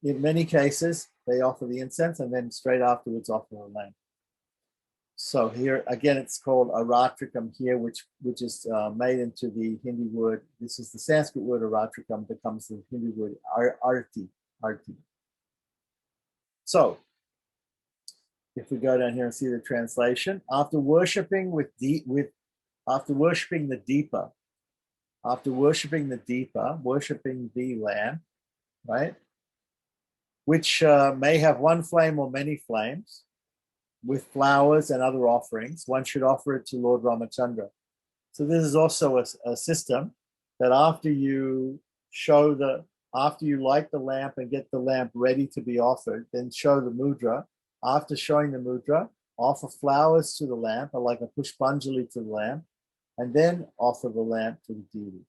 in many cases, they offer the incense and then straight afterwards offer the lamp. So here again, it's called aratrikam here, which is made into the Hindi word. This is the Sanskrit word aratrikam, becomes the Hindi word arti. So if we go down here and see the translation, after worshiping the Deepa, worshiping the lamp, right? Which may have one flame or many flames, with flowers and other offerings, one should offer it to Lord Ramachandra. So this is also a system that after you show the After you light the lamp and get the lamp ready to be offered, then show the mudra. After showing the mudra, offer flowers to the lamp, or like a pushpanjali to the lamp, and then offer the lamp to the deity.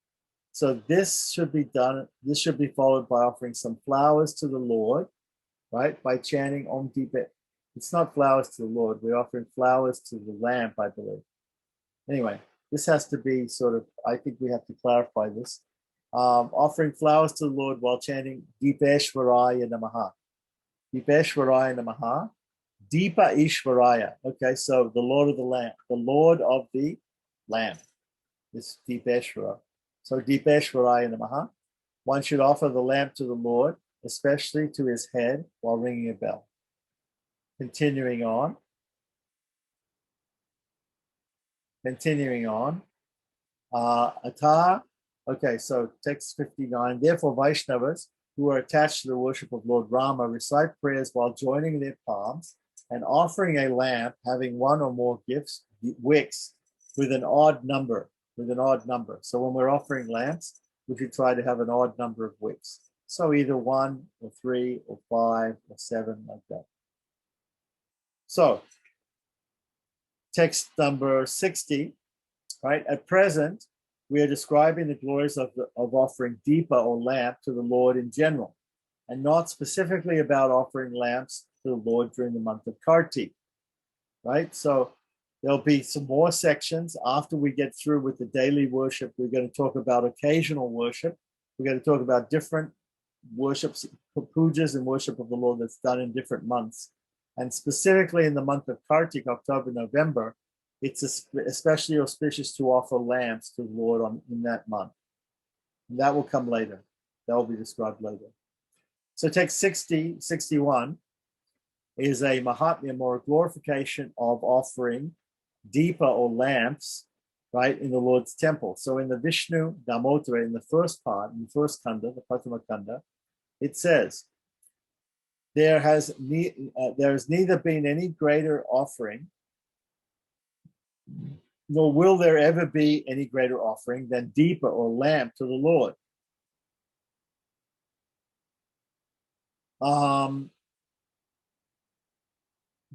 So this should be done. This should be followed by offering some flowers to the Lord, right? By chanting Om Deepa. It's not flowers to the Lord. We're offering flowers to the lamp, I believe. Anyway, this has to be sort of, I think we have to clarify this. Offering flowers to the Lord while chanting Deepeshwaraya Namaha. Deepeshwaraya Namaha. Deepa Ishwaraya. Okay, so the Lord of the Lamp. The Lord of the Lamp is Deepeshwara. So Deepeshwaraya Namaha. One should offer the lamp to the Lord, especially to his head, while ringing a bell. Continuing on. Atha. Okay, so text 59. Therefore, Vaishnavas who are attached to the worship of Lord Rama recite prayers while joining their palms and offering a lamp having one or more wicks with an odd number. So when we're offering lamps, we should try to have an odd number of wicks. So either 1 or 3 or 5 or 7, like that. So text number 60, right? At present, we are describing the glories of offering deepa or lamp to the Lord in general, and not specifically about offering lamps to the Lord during the month of Kartik, right? So there'll be some more sections after we get through with the daily worship. We're going to talk about occasional worship. We're going to talk about different worships, pujas and worship of the Lord that's done in different months. And specifically in the month of Kartik, October, November, it's especially auspicious to offer lamps to the Lord in that month. And that will come later. That will be described later. So text 61 is a Mahatmya, or a glorification of offering deepa or lamps, right, in the Lord's temple. So in the Vishnu Damodara, in the first part, in the first kanda, the Prathama kanda, it says, there has neither been any greater offering, nor will there ever be any greater offering than deepa or lamp to the Lord.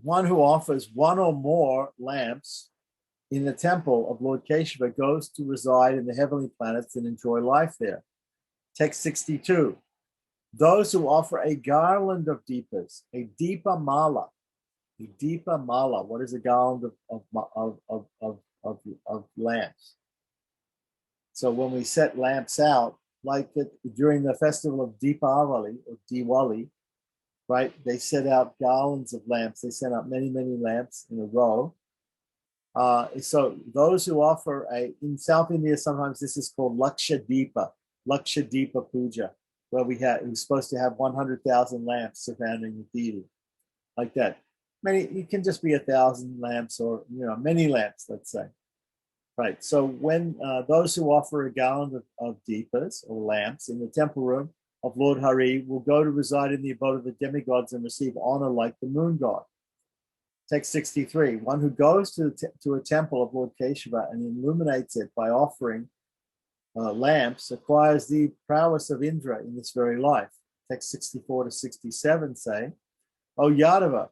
One who offers one or more lamps in the temple of Lord Keshava goes to reside in the heavenly planets and enjoy life there. Text 62. Those who offer a garland of deepas, a deepa mala. What is a garland of lamps? So when we set lamps out, like during the festival of Deepavali or Diwali, right? They set out garlands of lamps. They sent out many, many lamps in a row. So those who offer in South India, sometimes this is called Laksha Deepa Puja, where we're supposed to have 100,000 lamps surrounding the deity, like that. It can just be 1,000 lamps or, many lamps, let's say. Right. So when those who offer a garland of deepas or lamps in the temple room of Lord Hari will go to reside in the abode of the demigods and receive honor like the moon god. Text 63. One who goes to a temple of Lord Keshava and illuminates it by offering lamps acquires the prowess of Indra in this very life. Text 64 to 67 say, O Yadava,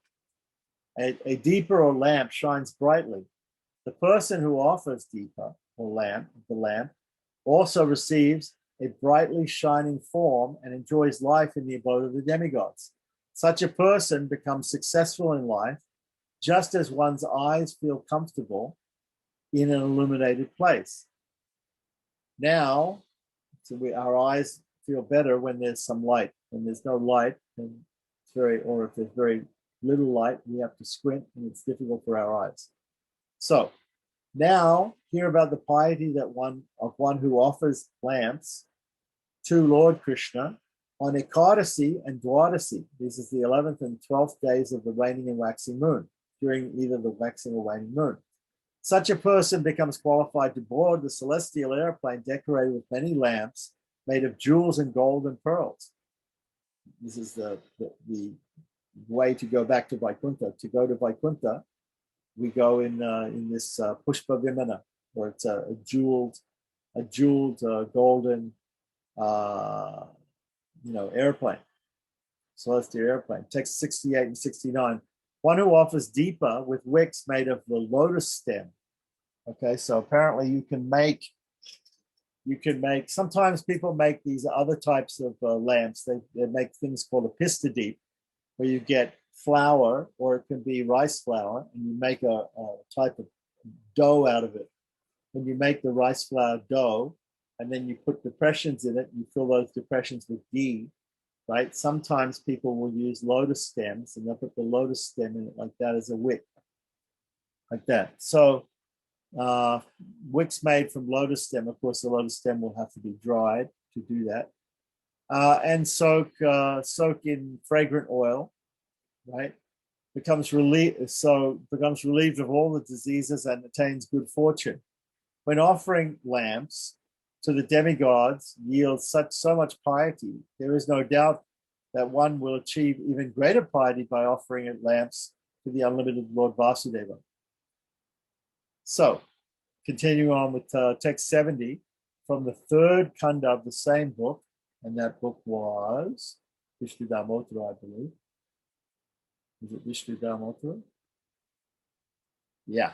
a deepa or lamp shines brightly. The person who offers deepa or the lamp, also receives a brightly shining form and enjoys life in the abode of the demigods. Such a person becomes successful in life, just as one's eyes feel comfortable in an illuminated place. Now, our eyes feel better when there's some light. When there's no light, or if there's very little light, we have to squint and it's difficult for our eyes. So now hear about the piety of one who offers lamps to Lord Krishna on Ekadasi and Dwadasi. This is the 11th and 12th days of the waning and waxing moon, during either the waxing or waning moon. Such a person becomes qualified to board the celestial airplane decorated with many lamps made of jewels and gold and pearls. This is the way to go back to Vaikuntha. To go to Vaikuntha, we go in this Pushpa Vimana, where it's a jeweled golden airplane, celestial airplane. Text 68 and 69. One who offers deepa with wicks made of the lotus stem. Okay, so apparently you can make, sometimes people make these other types of lamps. They make things called a pistadeep, where you get flour, or it can be rice flour, and you make a type of dough out of it. When you make the rice flour dough, and then you put depressions in it, you fill those depressions with ghee, right? Sometimes people will use lotus stems, and they'll put the lotus stem in it like that as a wick, like that. So wicks made from lotus stem, of course, the lotus stem will have to be dried to do that, and soak in fragrant oil, right? Becomes relieved of all the diseases and attains good fortune. When offering lamps to the demigods yields so much piety, there is no doubt that one will achieve even greater piety by offering lamps to the unlimited Lord Vasudeva. So, continuing on with text 70 from the third kanda of the same book, and that book was Vishnu Dharmottara, I believe. Is it Vishnu Dharmottara? Yeah.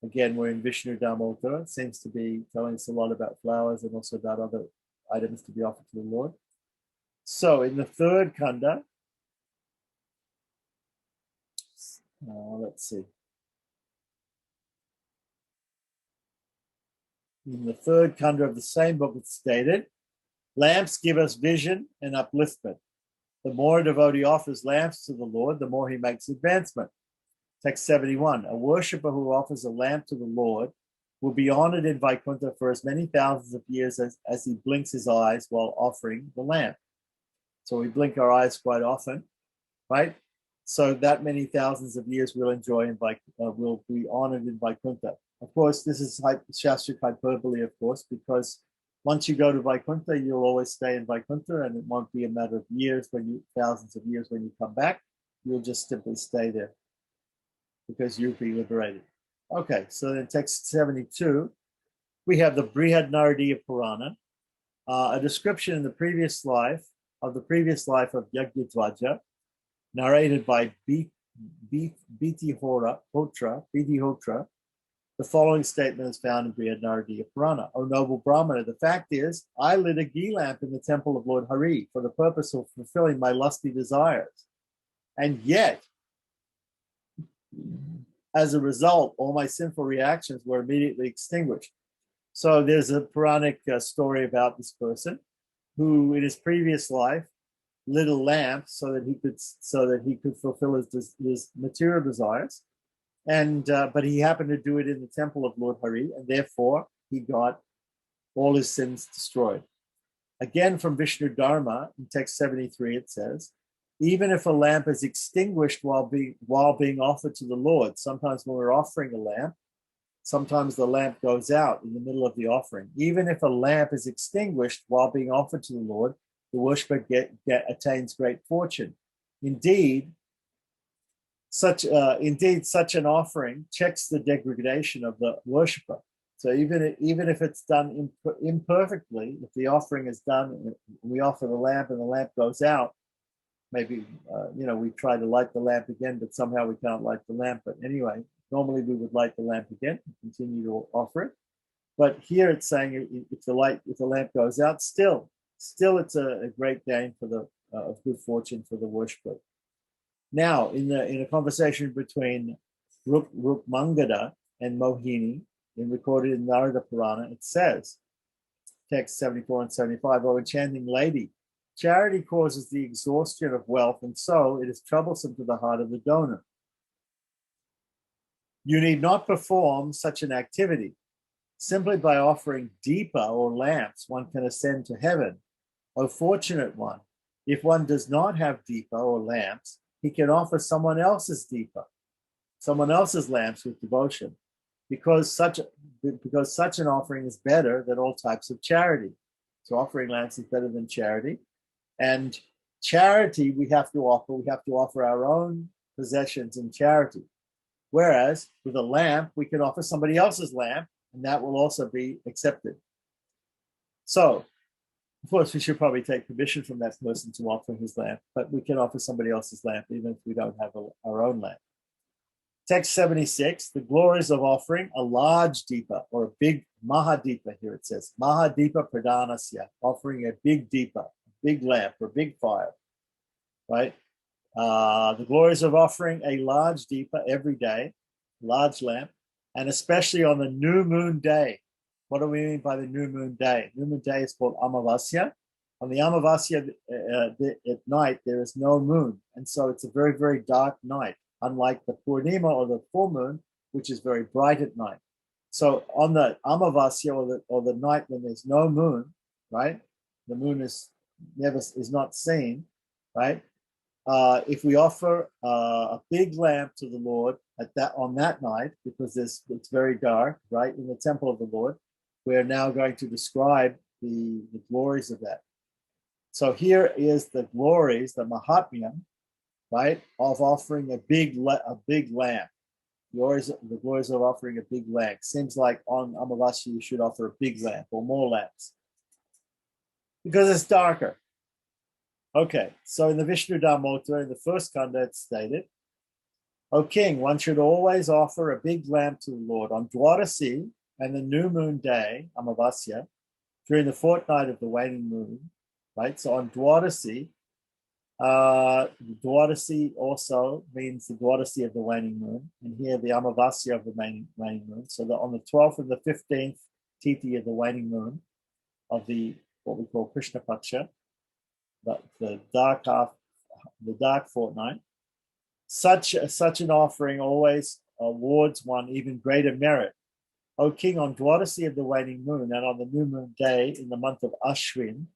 Again, we're in Vishnu Dharmottara. It seems to be telling us a lot about flowers and also about other items to be offered to the Lord. So in the third kanda, let's see. In the third kanda of the same book, it's stated, lamps give us vision and upliftment. The more a devotee offers lamps to the Lord, the more he makes advancement. Text 71, a worshipper who offers a lamp to the Lord will be honored in Vaikuntha for as many thousands of years as he blinks his eyes while offering the lamp. So we blink our eyes quite often, right? So that many thousands of years we'll enjoy will be honored in Vaikuntha. Of course, this is Shastric hyperbole, of course, because once you go to Vaikuntha, you'll always stay in Vaikuntha, and it won't be a matter of years, thousands of years when you come back. You'll just simply stay there because you'll be liberated. Okay, so in text 72, we have the Brihad Naradiya Purana, a description in the previous life of Yajnaധ്waj, narrated by Bhakti. The following statement is found in Brihad Naradiya Purana. O noble Brahmana, the fact is, I lit a ghee lamp in the temple of Lord Hari for the purpose of fulfilling my lusty desires. And yet, as a result, all my sinful reactions were immediately extinguished. So there's a Puranic story about this person who, in his previous life, lit a lamp so that he could fulfill his material desires. And but he happened to do it in the temple of Lord Hari, and therefore he got all his sins destroyed. Again, from Vishnu Dharma, in text 73, it says, even if a lamp is extinguished while being offered to the Lord, sometimes when we're offering a lamp, sometimes the lamp goes out in the middle of the offering. Even if a lamp is extinguished while being offered to the Lord, the worshipper attains great fortune. Indeed, such an offering checks the degradation of the worshipper. So even if it's done imperfectly, if the offering is done, we offer the lamp and the lamp goes out, maybe we try to light the lamp again, but somehow we can't light the lamp. But anyway, normally we would light the lamp again and continue to offer it. But here it's saying if the lamp goes out, still it's a great gain for the of good fortune for the worshipper. Now, in a conversation between Rukmangada and Mohini, recorded in Narada Purana, it says, text 74 and 75, O enchanting lady, charity causes the exhaustion of wealth, and so it is troublesome to the heart of the donor. You need not perform such an activity. Simply by offering deepa or lamps, one can ascend to heaven. O fortunate one, if one does not have deepa or lamps, he can offer someone else's deepa, someone else's lamps with devotion, because such an offering is better than all types of charity. So offering lamps is better than charity. And charity we have to offer our own possessions in charity. Whereas with a lamp, we can offer somebody else's lamp, and that will also be accepted. So Of course, we should probably take permission from that person to offer his lamp, but we can offer somebody else's lamp even if we don't have our own lamp. Text 76, the glories of offering a large deepa or a big Mahadeepa, here it says, Mahadeepa Pradhanasya, offering a big deepa, big lamp or big fire, right? The glories of offering a large deepa every day, large lamp, and especially on the new moon day. What do we mean by the new moon day? New moon day is called Amavasya. On the Amavasya at night, there is no moon. And so it's a very, very dark night, unlike the Purnima or the full moon, which is very bright at night. So on the Amavasya or the night when there's no moon, right? The moon is not seen, right? If we offer a big lamp to the Lord on that night, because it's very dark, right, in the temple of the Lord, we're now going to describe the glories of that. So here is the glories, the Mahatmya, right, of offering a big lamp. The glories of offering a big lamp. Seems like on Amavasya you should offer a big lamp or more lamps because it's darker. Okay, so in the Vishnu Dharmottara, in the first kanda, it's stated, O king, one should always offer a big lamp to the Lord on Dwadasi and the new moon day, Amavasya, during the fortnight of the waning moon, right? So on Dwadasi, Dwadasi also means the Dwadasi of the waning moon, and here the Amavasya of the waning moon. So that on the 12th and the 15th Tithi of the waning moon of what we call Krishna Paksha, the dark fortnight, such an offering always awards one even greater merit. O king, on Dwadasi of the waning moon and on the new moon day in the month of Ashwin,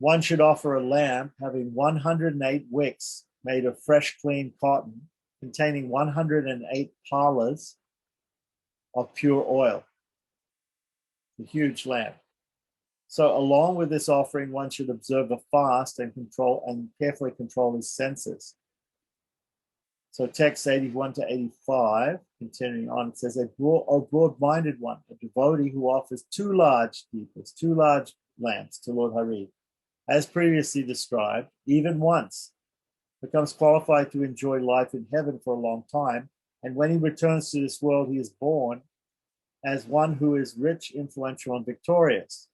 one should offer a lamp having 108 wicks made of fresh, clean cotton, containing 108 palas of pure oil. A huge lamp. So along with this offering, one should observe a fast and carefully control his senses. So text 81 to 85, continuing on, it says, O broad-minded one, a devotee who offers two large lamps to Lord Hari, as previously described, even once, becomes qualified to enjoy life in heaven for a long time, and when he returns to this world, he is born as one who is rich, influential, and victorious.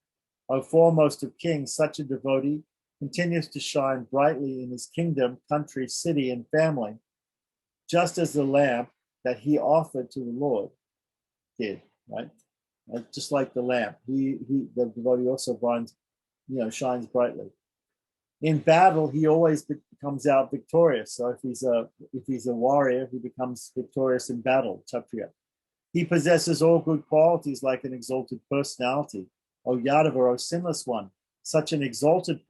O foremost of kings, such a devotee continues to shine brightly in his kingdom, country, city, and family, just as the lamp that he offered to the Lord did, right? Just like the lamp, the devotee also shines brightly. In battle, he always comes out victorious. So if he's a warrior, he becomes victorious in battle, Kshatriya. He possesses all good qualities like an exalted personality. O Yadava, O sinless one, such an exalted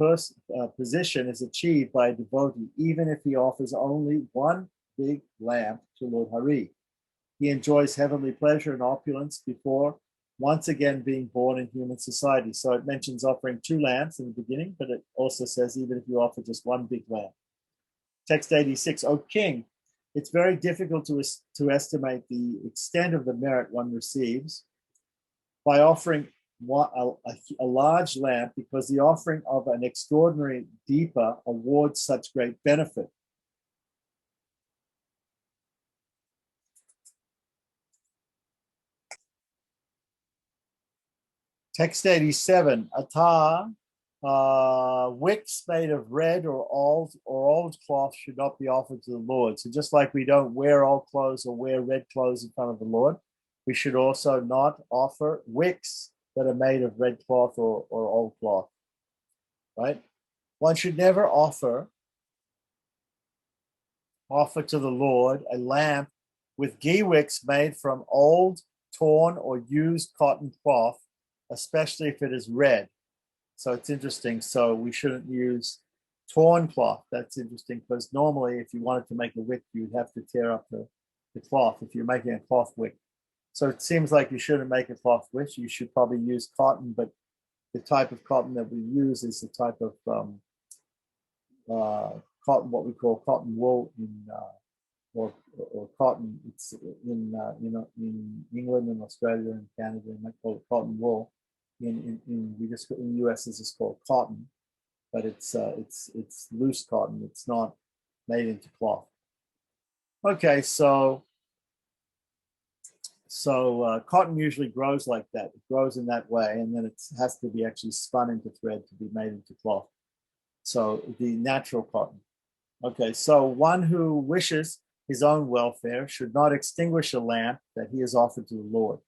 position is achieved by a devotee, even if he offers only one big lamp to Lord Hari. He enjoys heavenly pleasure and opulence before once again being born in human society. So it mentions offering two lamps in the beginning, but it also says even if you offer just one big lamp. Text 86, O king, it's very difficult to estimate the extent of the merit one receives by offering a large lamp, because the offering of an extraordinary deepa awards such great benefit. Text 87, Ata, wicks made of red or old cloth should not be offered to the Lord. So just like we don't wear old clothes or wear red clothes in front of the Lord, we should also not offer wicks that are made of red cloth or old cloth, right? One should never offer to the Lord a lamp with ghee wicks made from old, torn, or used cotton cloth, especially if it is red. So it's interesting. So we shouldn't use torn cloth. That's interesting, because normally if you wanted to make a wick, you'd have to tear up the cloth if you're making a cloth wick. So it seems like you shouldn't make a cloth wick. You should probably use cotton, but the type of cotton that we use is the type of cotton, what we call cotton wool or cotton. It's in England and Australia and Canada, and they call it cotton wool. in the US this is called cotton, but it's loose cotton. It's not made into cloth. Okay, so cotton usually grows like that. It grows in that way, and then it has to be actually spun into thread to be made into cloth. So the natural cotton. Okay, so one who wishes his own welfare should not extinguish a lamp that he has offered to the Lord.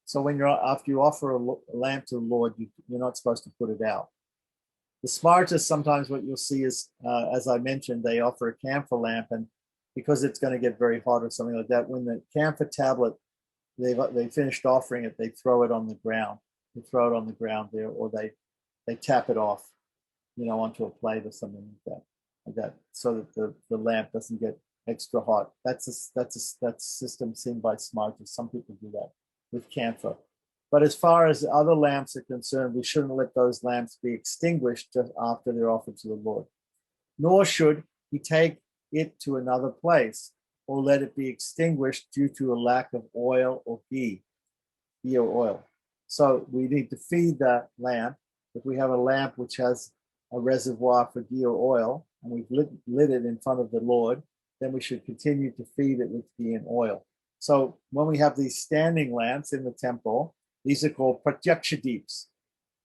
So after you offer a lamp to the Lord, you're not supposed to put it out. The smartest, sometimes what you'll see is, as I mentioned, they offer a camphor lamp, and because it's going to get very hot or something like that, when the camphor tablet, they finished offering it, they throw it on the ground. They throw it on the ground there, or they tap it off, onto a plate or something like that, so that the lamp doesn't get extra hot. That's a system seen by smartest. Some people do that with camphor. But as far as other lamps are concerned, we shouldn't let those lamps be extinguished just after they're offered to the Lord. Nor should he take it to another place or let it be extinguished due to a lack of oil or ghee or oil. So we need to feed that lamp. If we have a lamp which has a reservoir for ghee or oil, and we've lit it in front of the Lord, then we should continue to feed it with ghee and oil. So when we have these standing lamps in the temple, these are called pratyaksha deeps.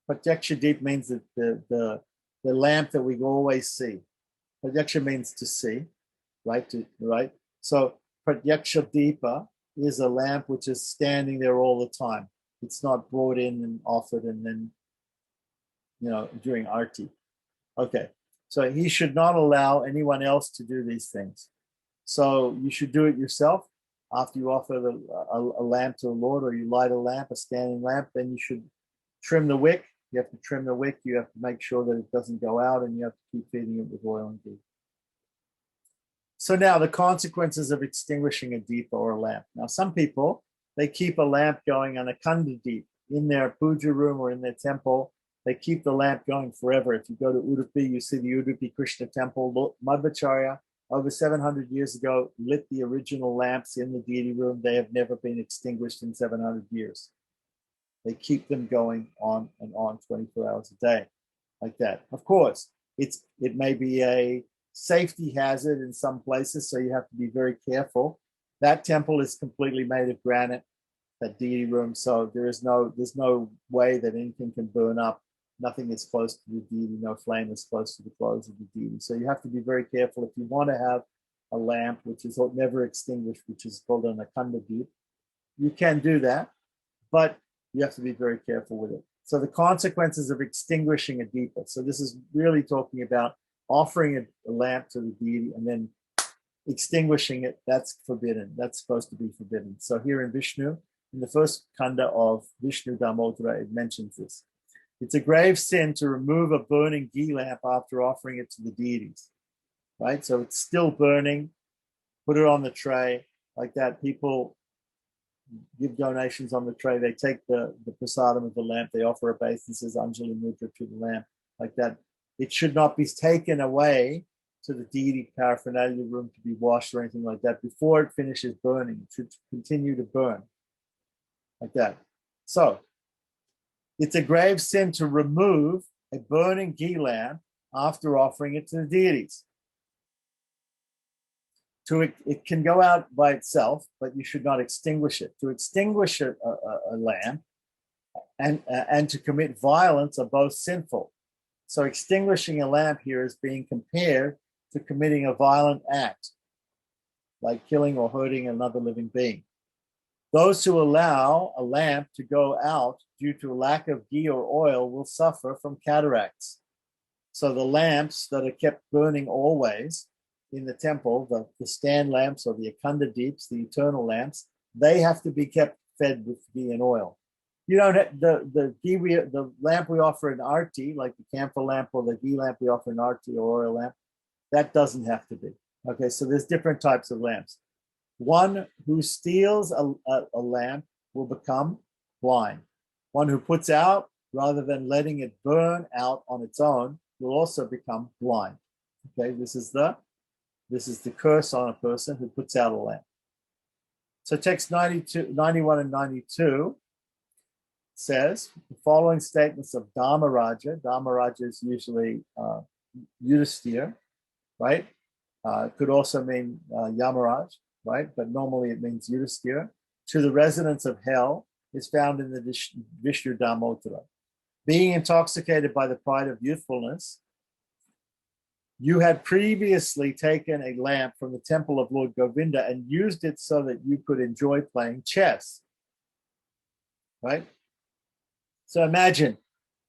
Pratyaksha deep means that the lamp that we always see. Pratyaksha means to see, right? So pratyaksha deepa is a lamp which is standing there all the time. It's not brought in and offered and then, during arti. Okay, so he should not allow anyone else to do these things. So you should do it yourself. After you offer a lamp to the Lord, or you light a lamp, a standing lamp, then you should trim the wick. You have to trim the wick. You have to make sure that it doesn't go out, and you have to keep feeding it with oil and ghee. So now the consequences of extinguishing a deepa or a lamp. Now some people, they keep a lamp going on a kanda deep in their puja room or in their temple. They keep the lamp going forever. If you go to Udupi, you see the Udupi Krishna temple. Madhvacharya, over 700 years ago, lit the original lamps in the deity room. They have never been extinguished in 700 years. They keep them going on and on 24 hours a day, like that. Of course, it may be a safety hazard in some places, so you have to be very careful. That temple is completely made of granite, that deity room, so there's no way that anything can burn up. Nothing is close to the deity, no flame is close to the clothes of the deity. So you have to be very careful. If you want to have a lamp which is never extinguished, which is called an akanda deep, you can do that, but you have to be very careful with it. So the consequences of extinguishing a deepa. So this is really talking about offering a lamp to the deity and then extinguishing it. That's forbidden. That's supposed to be forbidden. So here in Vishnu, in the first kanda of Vishnu Damodara, it mentions this. It's a grave sin to remove a burning ghee lamp after offering it to the deities, right? So it's still burning, put it on the tray, like that. People give donations on the tray. They take the prasadam of the lamp, they offer obeisances, Anjali Mudra to the lamp, like that. It should not be taken away to the deity paraphernalia room to be washed or anything like that before it finishes burning. It should continue to burn, like that. So, it's a grave sin to remove a burning ghee lamp after offering it to the deities. It can go out by itself, but you should not extinguish it. To extinguish a lamp and to commit violence are both sinful. So extinguishing a lamp here is being compared to committing a violent act, like killing or hurting another living being. Those who allow a lamp to go out due to a lack of ghee or oil will suffer from cataracts. So the lamps that are kept burning always in the temple, the stand lamps or the akanda deeps, the eternal lamps, they have to be kept fed with ghee and oil. You don't have, the lamp we offer in arti, like the camphor lamp or the ghee lamp we offer in arti or oil lamp, that doesn't have to be. Okay, so there's different types of lamps. One who steals a lamp will become blind. One who puts out rather than letting it burn out on its own will also become blind. Okay, this is the curse on a person who puts out a lamp. So text 91 and 92. says the following statements of Dharmaraja. Dharmaraja is usually Yudhisthira, right? It could also mean Yamaraj, right? But normally it means Yudhisthira. To the residents of hell is found in the Vishnu Dharmottara. Being intoxicated by the pride of youthfulness, you had previously taken a lamp from the temple of Lord Govinda and used it so that you could enjoy playing chess, right? So imagine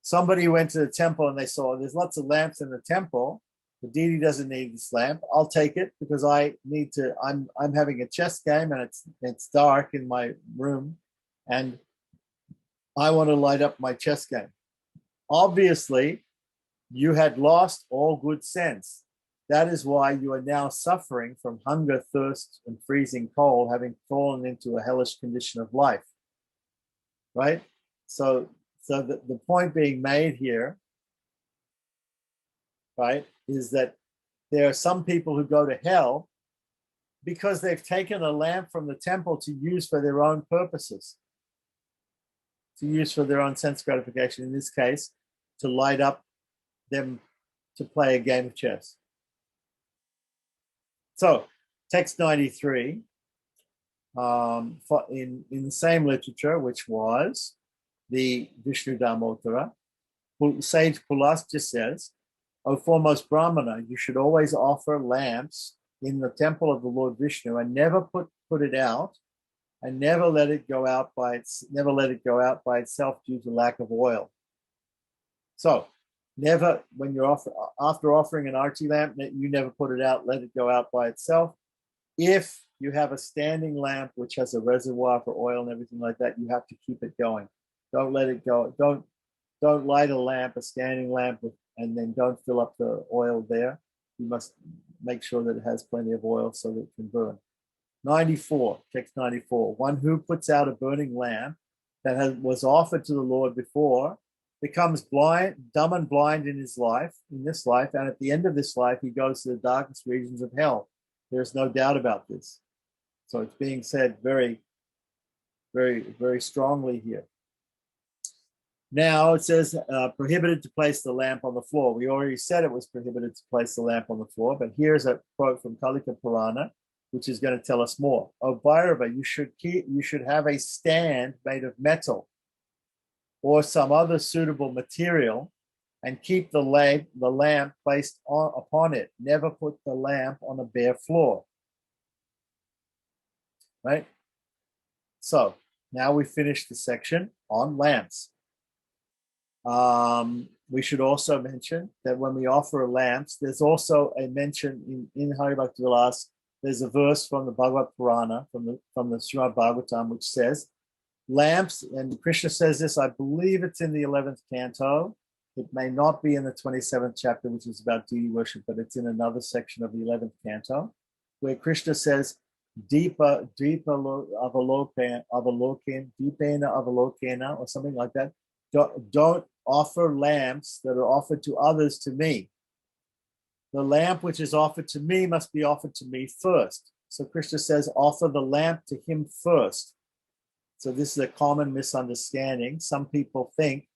somebody went to the temple and they saw there's lots of lamps in the temple. The deity doesn't need this lamp. I'll take it because I need to. I'm having a chess game and it's dark in my room, and I want to light up my chess game. Obviously, you had lost all good sense. That is why you are now suffering from hunger, thirst, and freezing cold, having fallen into a hellish condition of life. Right? So the point being made here, right, is that there are some people who go to hell because they've taken a lamp from the temple to use for their own purposes, to use for their own sense gratification, in this case, to light up them to play a game of chess. So, text 93, in the same literature, which was the Vishnu Dharmottara, Sage Pulasya says, O foremost Brahmana, you should always offer lamps in the temple of the Lord Vishnu and never put it out, and never let it go out by itself due to lack of oil. So never, when you're after offering an arti lamp, you never put it out, let it go out by itself. If you have a standing lamp which has a reservoir for oil and everything like that, you have to keep it going. Don't let it go. Don't light a lamp, a standing lamp, and then don't fill up the oil there. You must make sure that it has plenty of oil so that it can burn. 94, text 94. One who puts out a burning lamp that was offered to the Lord before becomes blind, dumb and blind in this life, and at the end of this life, he goes to the darkest regions of hell. There's no doubt about this. So it's being said very, very, very strongly here. Now it says prohibited to place the lamp on the floor. We already said it was prohibited to place the lamp on the floor, but here's a quote from Kalika Purana, which is going to tell us more. O Bhairava, you should have a stand made of metal or some other suitable material, and keep the lamp placed upon it. Never put the lamp on a bare floor. Right? So now we finished the section on lamps. We should also mention that when we offer lamps, there's also a mention in Hari Bhakti Vilas. There's a verse from the Bhagavad Purana, from the Srimad Bhagavatam, which says, lamps, and Krishna says this, I believe it's in the 11th canto. It may not be in the 27th chapter, which is about deity worship, but it's in another section of the 11th canto, where Krishna says, Deepa avalokena, or something like that. Don't offer lamps that are offered to others to me. The lamp which is offered to me must be offered to me first. So Krishna says, offer the lamp to him first. So this is a common misunderstanding. Some people think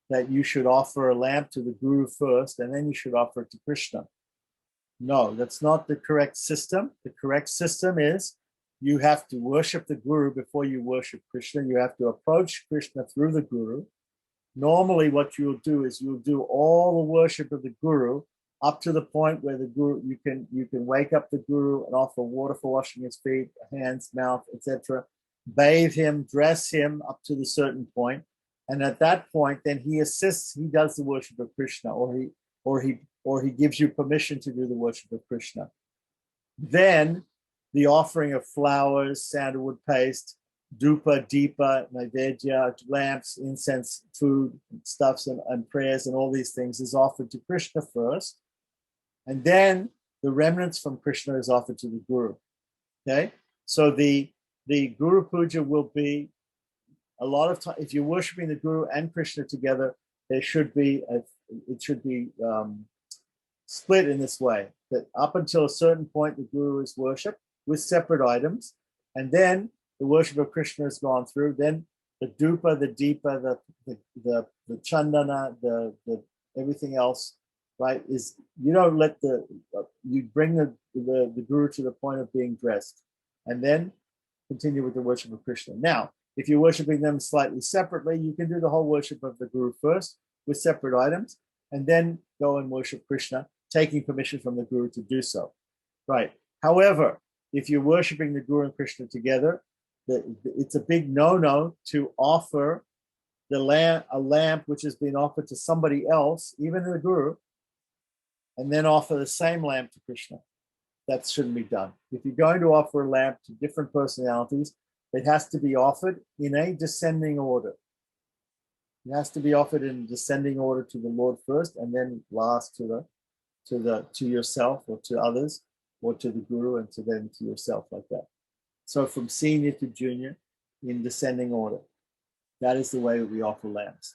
that you should offer a lamp to the Guru first, and then you should offer it to Krishna. No, that's not the correct system. The correct system is you have to worship the Guru before you worship Krishna. You have to approach Krishna through the Guru. Normally what you'll do is you'll do all the worship of the Guru up to the point where the Guru, you can wake up the Guru and offer water for washing his feet, hands, mouth, etc., bathe him, dress him up to the certain point, and at that point, then he assists. He does the worship of Krishna, or he gives you permission to do the worship of Krishna. Then the offering of flowers, sandalwood paste, dupa, deepa, naivedya, lamps, incense, food, stuffs, and prayers, and all these things is offered to Krishna first, and then the remnants from Krishna is offered to the Guru. Okay, so the Guru Puja will be a lot of time. If you're worshiping the Guru and Krishna together, it should be split in this way, that up until a certain point, the Guru is worshipped with separate items, and then the worship of Krishna has gone through. Then the dupa, the deepa, the chandana, the everything else, right? Is you don't let you bring the guru to the point of being dressed, and then continue with the worship of Krishna. Now, if you're worshiping them slightly separately, you can do the whole worship of the guru first with separate items, and then go and worship Krishna, taking permission from the guru to do so. Right. However, if you're worshiping the guru and Krishna together, it's a big no-no to offer a lamp which has been offered to somebody else, even the guru, and then offer the same lamp to Krishna. That shouldn't be done. If you're going to offer a lamp to different personalities, it has to be offered in a descending order. It has to be offered in descending order to the Lord first, and then last to yourself or to others, or to the guru, and then to yourself, like that. So from senior to junior in descending order. That is the way we offer lamps.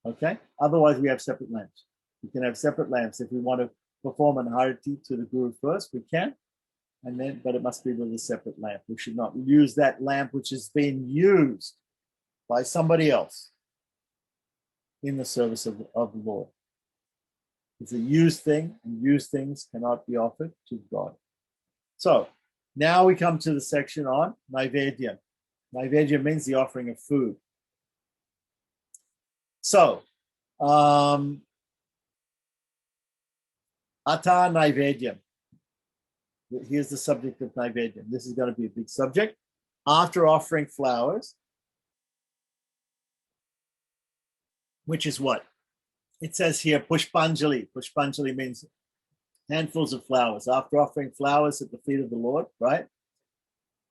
Okay? Otherwise, we have separate lamps. We can have separate lamps. If we want to perform an harati to the guru first, we can. But it must be with a separate lamp. We should not use that lamp which has been used by somebody else in the service of the Lord. It's a used thing, and used things cannot be offered to God. So now we come to the section on Naivedya. Naivedya means the offering of food. So, Ata Naivedya. Here's the subject of Naivedya. This is going to be a big subject. After offering flowers, which is what? It says here, Pushpanjali. Pushpanjali means handfuls of flowers. After offering flowers at the feet of the Lord, right?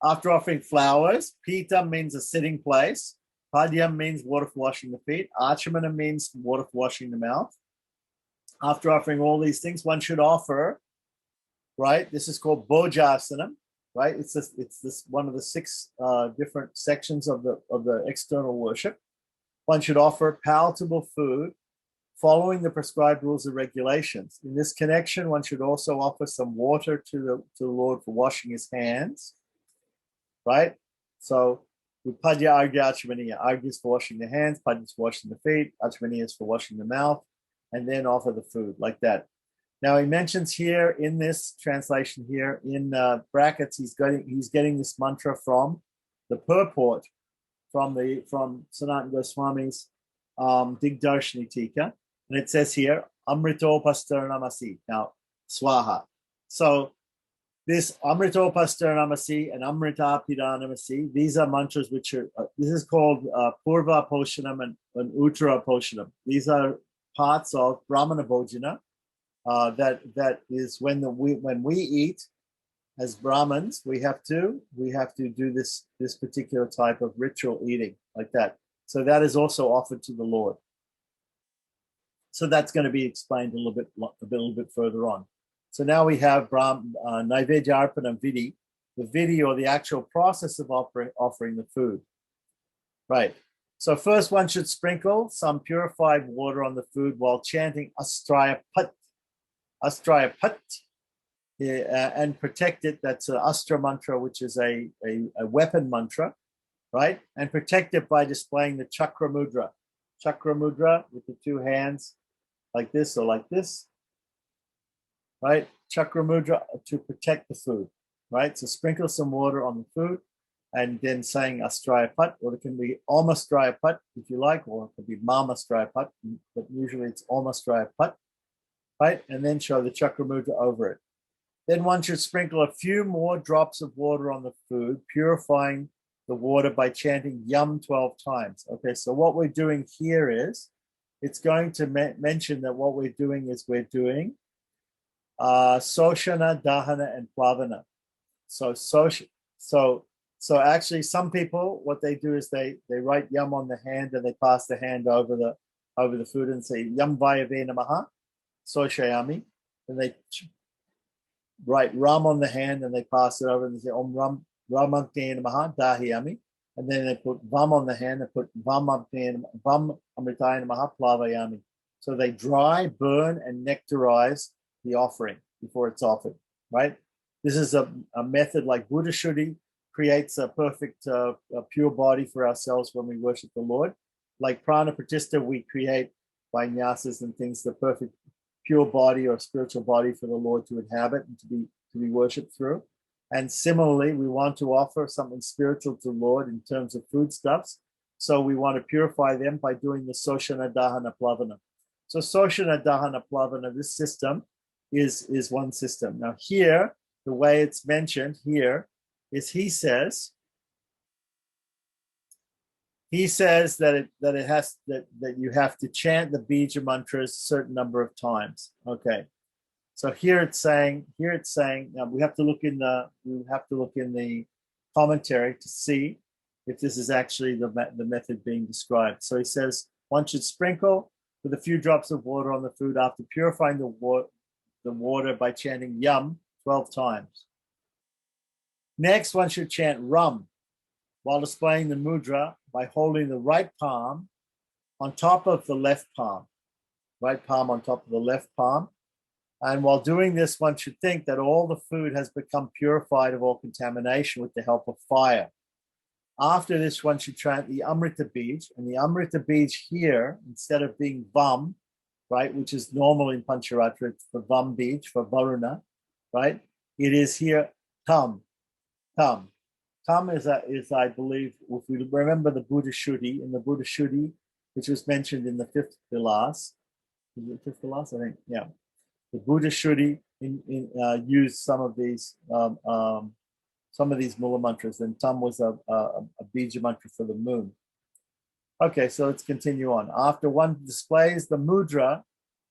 After offering flowers, Pita means a sitting place. Padyam means water for washing the feet. Achamana means water for washing the mouth. After offering all these things, one should offer, right? This is called Bhojasanam, right? It's this one of the 6 different sections of the external worship. One should offer palatable food, following the prescribed rules and regulations. In this connection, one should also offer some water to the Lord for washing his hands, right? So with Padya Argya Achmaniya, Argya is for washing the hands, Padya is for washing the feet, Achmaniya is for washing the mouth, and then offer the food like that. Now he mentions here in this translation here in brackets, he's getting this mantra from the purport from Sanatana Goswami's Digdarshini Tika. And it says here, Amritopasternamasi. Now, Swaha. So this Amritopasternamasi and Amrita Pidanamasi, these are mantras which are, this is called Purva Poshanam and Uttara Poshanam. These are parts of Brahmana Bhojana. That is when we eat as Brahmins, we have to do this particular type of ritual eating like that. So that is also offered to the Lord. So that's going to be explained a little bit further on. So now we have Naivedya Arpana Vidhi, the vidhi or the actual process of offering the food. Right. So first one should sprinkle some purified water on the food while chanting Astraya Pat, and protect it. That's an Astra mantra, which is a weapon mantra, right? And protect it by displaying the Chakra Mudra. Chakra Mudra with the 2 hands like this or like this, right? Chakra Mudra to protect the food, right? So sprinkle some water on the food and then saying Astraya Pat, or it can be Om Astraya Pat if you like, or it can be Mam Astraya Pat, but usually it's Om Astraya Pat, right? And then show the Chakra Mudra over it. Then one should sprinkle a few more drops of water on the food, purifying the water by chanting Yam 12 times. Okay, so what we're doing here is, it's going to mention that what we're doing is we're doing Soshana, Dahana, and Plavana. So actually some people, what they do is they write Yam on the hand and they pass the hand over the food and say Yam Vayave Namaha, Soshayami. And they write Ram on the hand and they pass it over and they say Om Ramakne Namaha, Dahiyami. And then they put Vam on the hand and put Vam Amritaya Namaha, Plavayami. So they dry, burn, and nectarize the offering before it's offered, right? This is a method like Buddha Shuddhi, creates a perfect, a pure body for ourselves when we worship the Lord. Like prana pratishta, we create by nyasas and things the perfect pure body or spiritual body for the Lord to inhabit and to be worshipped through. And similarly, we want to offer something spiritual to the Lord in terms of foodstuffs. So we want to purify them by doing the soshana dahana plavana. So soshana dahana plavana, this system is one system. Now here, the way it's mentioned here is he says that you have to chant the bija mantras a certain number of times. Okay. So here it's saying now we have to look in the commentary to see if this is actually the method being described. So he says one should sprinkle with a few drops of water on the food after purifying the water by chanting yum 12 times. Next, one should chant rum while displaying the mudra by holding the right palm on top of the left palm. Right palm on top of the left palm. And while doing this, one should think that all the food has become purified of all contamination with the help of fire. After this, one should chant the Amrita Bij. And the Amrita Bij here, instead of being Vam, right, which is normal in Pancharatra, it's the Vam Bij for Varuna, right? It is here Tam. Tam. Tam is I believe, if we remember the Buddha Shuddhi, in the Buddha Shuddhi, which was mentioned in the fifth Vilas. Is it fifth Vilas? I think, yeah. The Buddha Shuddhi used some of these mula mantras, and Tam was a bija mantra for the moon. Okay, so let's continue on. After one displays the mudra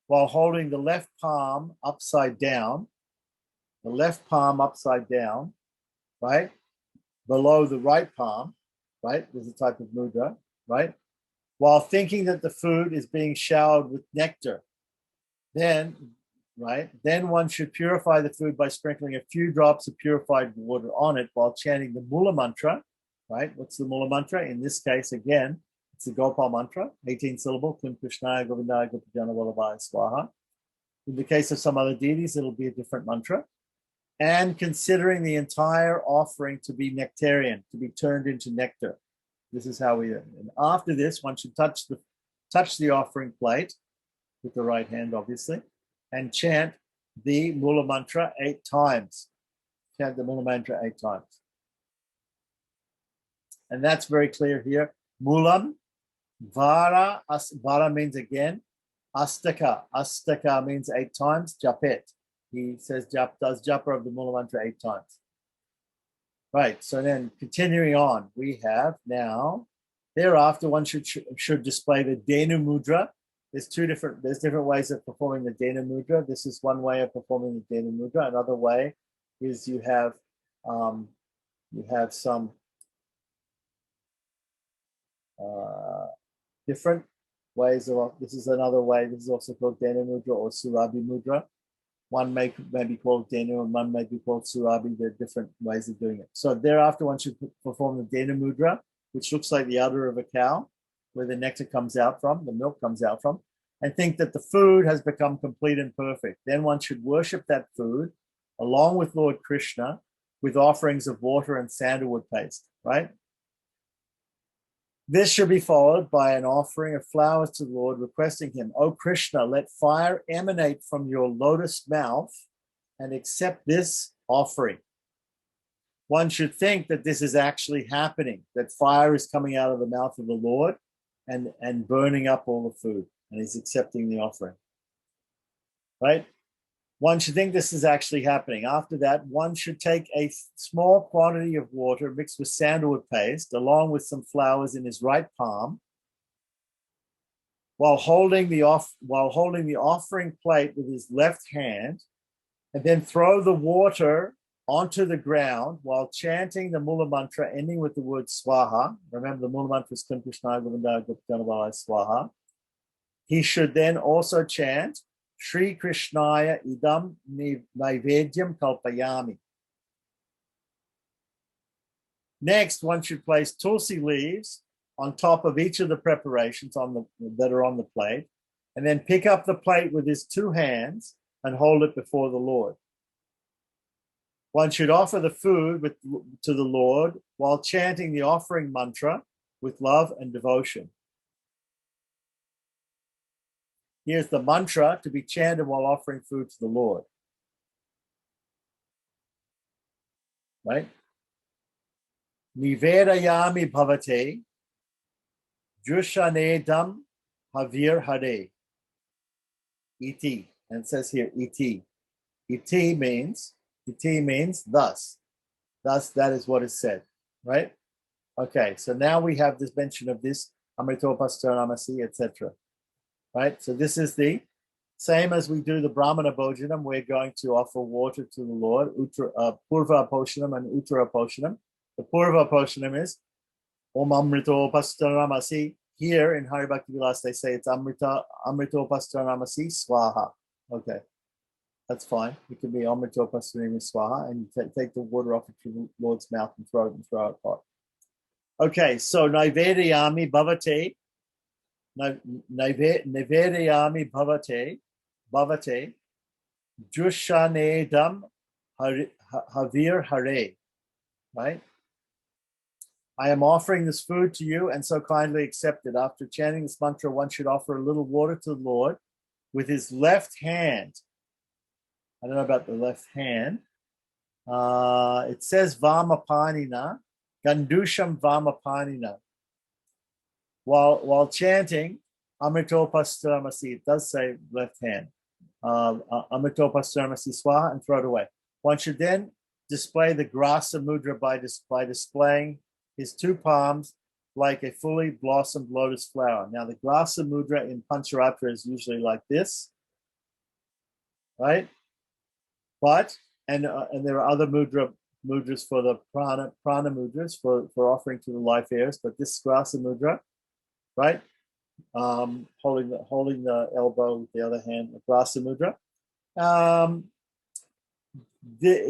while holding the left palm upside down, right, below the right palm, right, there's a type of mudra, right, while thinking that the food is being showered with nectar, then one should purify the food by sprinkling a few drops of purified water on it while chanting the Mula mantra, right? What's the Mula mantra? In this case, again, it's the Gopal mantra, 18 syllable, Kim Krishnaya Govindaya Gopajana Vallabhaya Swaha. In the case of some other deities, it'll be a different mantra. And considering the entire offering to be nectarian, to be turned into nectar. This is how and after this, one should touch the offering plate with the right hand, obviously, and chant the Mula mantra 8 times. Chant the Mula mantra 8 times. And that's very clear here. Mulam, Vara, Vara means again, Astaka. Astaka means 8 times, Japet. He says does japa of the Mula mantra 8 times. Right, so then continuing on, we have now, thereafter one should display the Denu Mudra. There's different ways of performing the Dena Mudra. This is one way of performing the Dena Mudra. Another way is you have some different ways of. This is another way. This is also called Dena Mudra or Surabi Mudra. One may be called Denu and one may be called Surabi. There are different ways of doing it. So thereafter, one should perform the Dena Mudra, which looks like the udder of a cow, where the nectar comes out from, the milk comes out from, and think that the food has become complete and perfect. Then one should worship that food along with Lord Krishna with offerings of water and sandalwood paste, right? This should be followed by an offering of flowers to the Lord, requesting him, "O Krishna, let fire emanate from your lotus mouth and accept this offering." One should think that this is actually happening, that fire is coming out of the mouth of the Lord and burning up all the food, and he's accepting the offering, right? One should think this is actually happening. After that, one should take a small quantity of water mixed with sandalwood paste, along with some flowers in his right palm, while holding the offering plate with his left hand, and then throw the water onto the ground while chanting the Mula mantra, ending with the word Swaha. Remember, the Mula mantra is Kim Krishnaya Govindaya Gopajana Vallabhaya Swaha. He should then also chant Shri Krishnaya Idam Naivedyam Kalpayami. Next, one should place tulsi leaves on top of each of the preparations that are on the plate, and then pick up the plate with his 2 hands and hold it before the Lord. One should offer the food to the Lord while chanting the offering mantra with love and devotion. Here's the mantra to be chanted while offering food to the Lord. Right? Nivedayami bhavate jushanedam havir hare. Iti. And it says here, iti. Iti means thus. Thus, that is what is said. Right? Okay, so now we have this mention of this, Amrito Pastaramasi, etc. Right? So this is the same as we do the Brahmana Bhojanam. We're going to offer water to the Lord, Purva Poshanam and Uttara Poshanam. The Purva Poshanam is Om Amrito Pastaramasi. Here in Hari Bhakti Vilasa, they say it's Amrito Pastaramasi Swaha. Okay, that's fine. It can be Amrito Pastaramasi Swaha, and you take the water off the Lord's mouth and throw it hot. Okay, so Naivedayami Bhavate. Nivedayami bhavate jushanedam havir hare. Right? I am offering this food to you, and so kindly accept it. After chanting this mantra, one should offer a little water to the Lord with his left hand. I don't know about the left hand. It says Vamapanina, Gandusham Vamapanina. While chanting Amrito Pastaramasi, it does say left hand. Amrito Pastaramasi Swaha, and throw it away. One should then display the Grasa Mudra by displaying his two palms like a fully blossomed lotus flower. Now, the Grasa Mudra in Pancharatra is usually like this, right? But, and there are other mudras for the prana mudras for offering to the life heirs, but this Grasa Mudra, right? Holding the elbow with the other hand, the Grasa Mudra.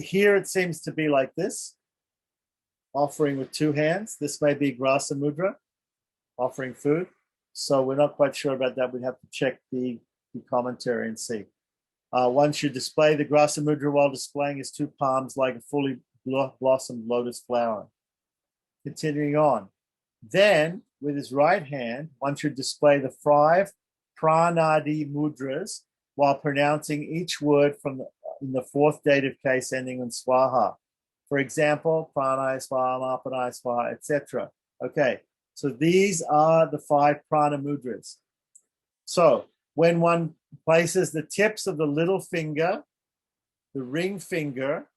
Here it seems to be like this, offering with two hands. This may be Grasa Mudra, offering food. So we're not quite sure about that. We'd have to check the commentary and see. One should display the Grasa Mudra while displaying his two palms like a fully blossomed lotus flower. Continuing on. Then, with his right hand, one should display the 5 pranadi mudras while pronouncing each word in the 4th dative case ending in swaha. For example, pranaya swaha, mapanaya swaha, etc. Okay, so these are the 5 prana mudras. So, when one places the tips of the little finger, the ring finger,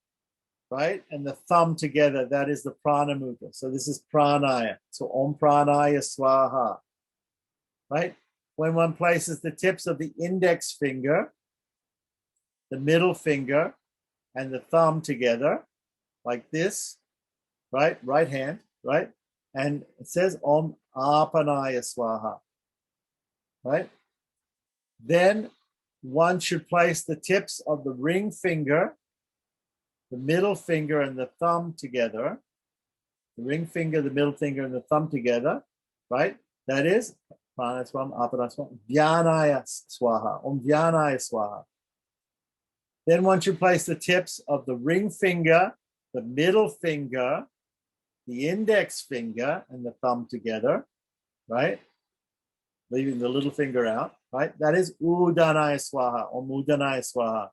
right, and the thumb together, that is the prana mudra. So this is pranaya. So Om Pranaya Swaha, right? When one places the tips of the index finger, the middle finger, and the thumb together, like this, right? Right hand, right? And it says Om Apanaya Swaha, right? Then one should place the tips of the ring finger, the middle finger, and the thumb together. The ring finger, the middle finger, and the thumb together, right? That is Pranaya Swaha, Apanaya Swaha, Dhyanaya Swaha, Om Dhyanaya Swaha. Then one should place the tips of the ring finger, the middle finger, the index finger, and the thumb together, right? Leaving the little finger out, right? That is Udanaya Swaha, Om Udanaya Swaha.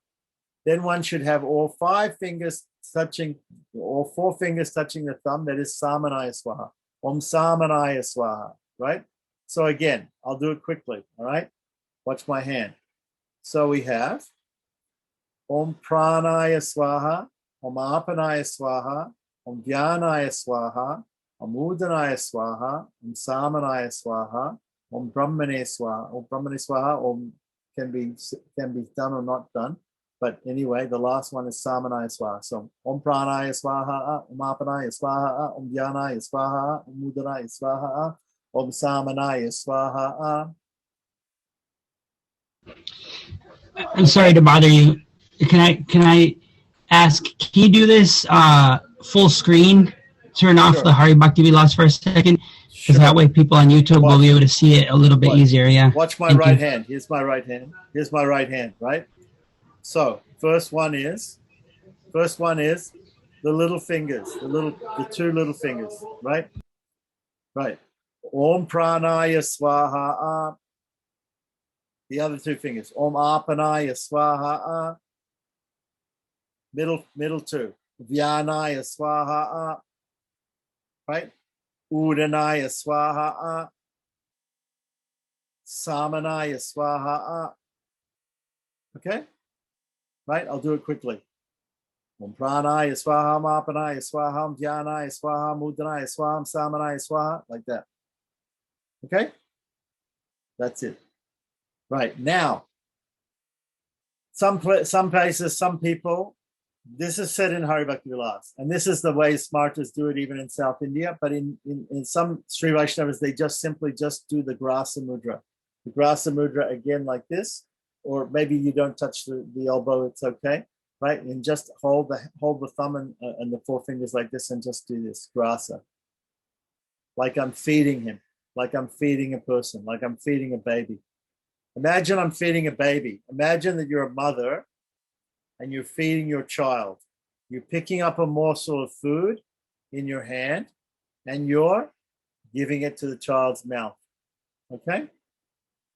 Then one should have all 4 fingers touching the thumb. That is Samanaya Swaha, Om Samanaya Swaha, right? So again, I'll do it quickly, all right? Watch my hand. So we have Om Pranaya Swaha, Om Apanaya Swaha, Om Dhyanaya Swaha, Om Udanaya Swaha, Om Samanaya Swaha, Om Brahmane Swaha. Om Brahmane Swaha, Om can be done or not done. But anyway, the last one is Samanaya Swaha. So Om Pranaya Swaha, Om Apanaya Swaha, Om Dhyanaya Swaha, Om Udanaya Swaha, Om Samanaya Swaha. I'm sorry to bother you. Can I ask, can you do this full screen? Turn off the Hari Bhakti Vilasa for a second? Because that way people on YouTube will be able to see it a little bit easier, yeah. Watch my right hand. Here's my right hand. Here's my right hand, right? So first one is The little fingers, the two little fingers, right? Right. Om pranaya swaha. The other two fingers. Om apanaya swaha. Middle two. Vyanaya swaha. Right? Udanaya swaha. Samanaya swaha. Okay? Right? I'll do it quickly. Om pranaya swaha, mapanaya swaha, dhyanaya swaha, mudanaya swaha, samanaya swaha, like that. Okay? That's it. Right. Now, some places, some people, this is said in Hari Bhakti Vilas, and this is the way Smartas do it even in South India, but in some Sri Vaishnavas, they just simply do the Grasa Mudra. The Grasa Mudra again like this, or maybe you don't touch the elbow, it's okay, right? And just hold the thumb and the four fingers like this and just do this, Grasa. Like I'm feeding him, like I'm feeding a person, like I'm feeding a baby. Imagine I'm feeding a baby. Imagine that you're a mother and you're feeding your child. You're picking up a morsel of food in your hand and you're giving it to the child's mouth. Okay?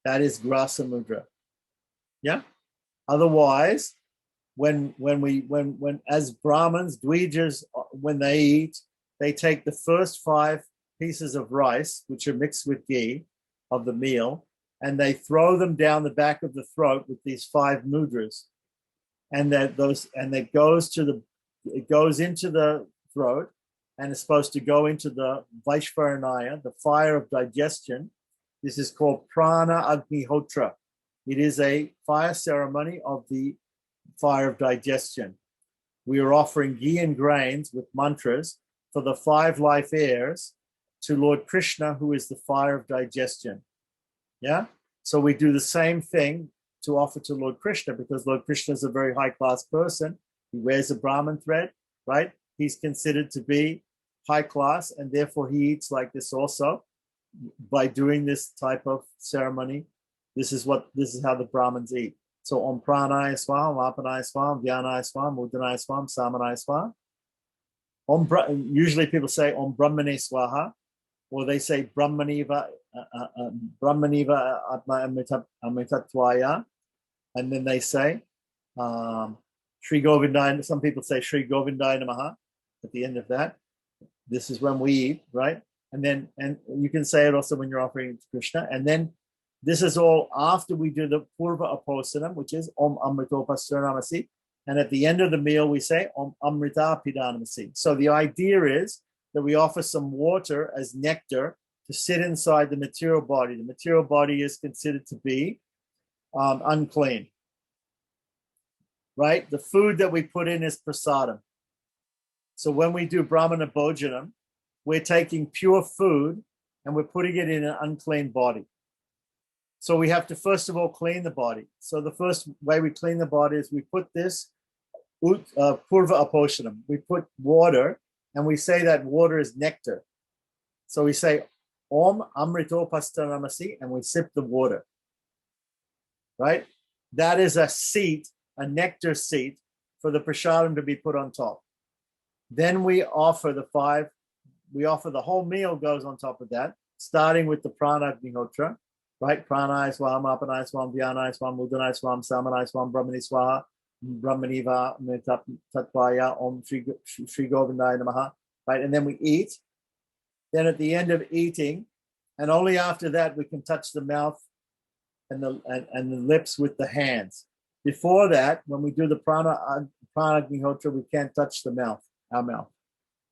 That is Grasa Mudra. Yeah? Otherwise, when as Brahmins, Dvijas, when they eat, they take the first 5 pieces of rice, which are mixed with ghee of the meal, and they throw them down the back of the throat with these 5 mudras. And it goes into the throat and it's supposed to go into the Vaishvaranaya, the fire of digestion. This is called Prana Agnihotra. It is a fire ceremony of the fire of digestion. We are offering ghee and grains with mantras for the 5 life heirs to Lord Krishna, who is the fire of digestion. Yeah? So we do the same thing to offer to Lord Krishna, because Lord Krishna is a very high-class person. He wears a Brahmin thread, right? He's considered to be high class, and therefore he eats like this also. By doing this type of ceremony, this is how the Brahmins eat. So Om Pranaya Swaha, Om Apanaya Swaha, Om Dhyanaya Swaha, Mudanaya Swaha, Samanaya Swaha. Usually people say Om Brahmane Swaha, or they say Brahmaniva Atma Amitatvaya, and then they say Sri Govindaya. Some people say Sri Govindaya Namaha at the end of that. This is when we eat, right? And you can say it also when you're offering it to Krishna. And then this is all after we do the Purva Aposanam, which is Om Amritopasranamasi. And at the end of the meal, we say Om Amrita Pidanamasi. So the idea is that we offer some water as nectar to sit inside the material body. The material body is considered to be unclean, right? The food that we put in is prasadam. So when we do Brahmana Bhojanam, we're taking pure food and we're putting it in an unclean body. So we have to first of all clean the body. So the first way we clean the body is we put this Purva Aposhanam. We put water and we say that water is nectar. So we say Om Amrito Pastanamasi and we sip the water. Right? That is a seat, a nectar seat for the prasadam to be put on top. Then we offer the whole meal goes on top of that, starting with the Prana Agnihotra, right? Pranaya Swaha, Mapanaya Swaha, Dhyanaya Swaha, Mudanaya Swaha, Samanaya Swaha, Brahmani Swaha, Brahmaniva Tatvaya, Om Sri Govindaya Namaha, right? And then we eat. Then at the end of eating, and only after that we can touch the mouth and the lips with the hands. Before that, when we do the Prana Agnihotra, we can't touch the mouth, our mouth.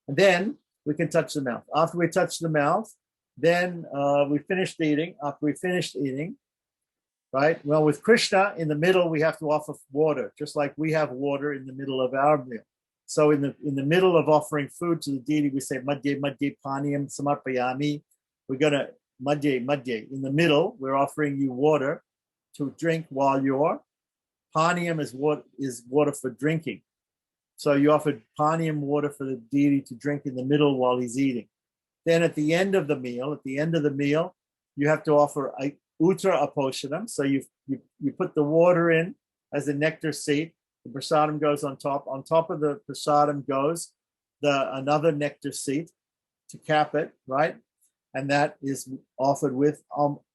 And then we can touch the mouth. After we touch the mouth, then we finished eating. After we finished eating, right? Well, with Krishna, in the middle, we have to offer water, just like we have water in the middle of our meal. So in the middle of offering food to the deity, we say, Madhye, Madhye, Paniyam, Samarpayami. We're going to, Madhye, Madhye. In the middle, we're offering you water to drink while you're. Paniyam is water for drinking. So you offer Paniyam water for the deity to drink in the middle while he's eating. Then at the end of the meal, you have to offer a Uttara Aposhanam. So you put the water in as a nectar seat. The prasadam goes on top. On top of the prasadam goes another nectar seat to cap it, right? And that is offered with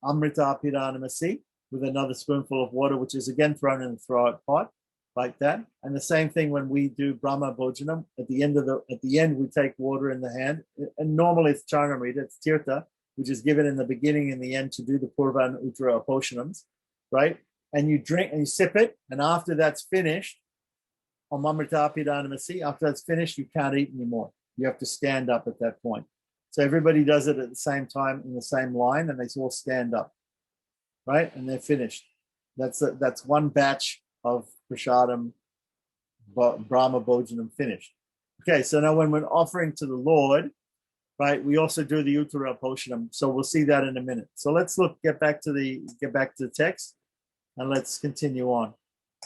Amrita Piranamasi, with another spoonful of water, which is again thrown in the throat pot, like that. And the same thing when we do Brahma Bhojanam, at the end we take water in the hand, and normally it's Charnamrita, it's Tirtha, which is given in the beginning and the end to do the Purva and Uttara Poshanams, right? And you drink and you sip it, and after that's finished, Amrita Piranamasi, after that's finished, you can't eat anymore. You have to stand up at that point. So everybody does it at the same time in the same line, and they all stand up, right? And they're finished. That's one batch of Prasadam Brahma Bhojanam finished. Okay, so now when we're offering to the Lord, right, we also do the Uttara Poshanam. So we'll see that in a minute. So let's get back to the text, and let's continue on.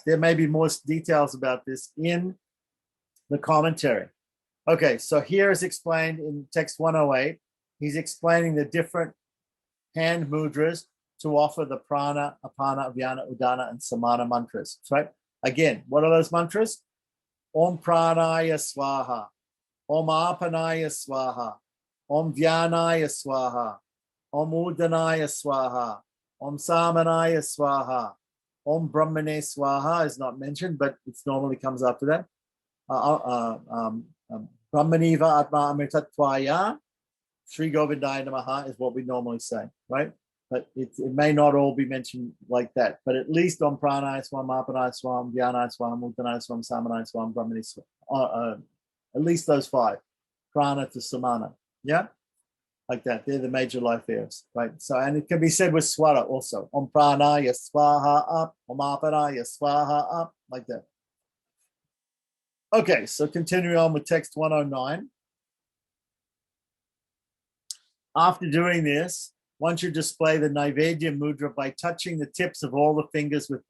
There may be more details about this in the commentary. Okay, so here is explained in text 108. He's explaining the different hand mudras to offer the prana, apana, vyana, udana, and samana mantras, right? Again, what are those mantras? Om pranaya swaha, Om apanaya swaha, Om vyanaya swaha, Om udanaya swaha, Om samanaya swaha, Om brahmane swaha is not mentioned, but it normally comes after that. Brahmaniva atma amritatvaya, Sri Govindaya namaha is what we normally say, right? But it may not all be mentioned like that. But at least Om pranaya swam, apanaya swam, vyanaya swam, udanaya swam, samanaya swam, brahmane swam. At least those five, prana to samana, yeah? Like that, they're the major life airs, right? So, and it can be said with swara also. Om pranaya swaha up, Om apanaya swaha up, like that. Okay, so continuing on with text 109. After doing this, one should display the Naivedya mudra by touching the tips of all the fingers with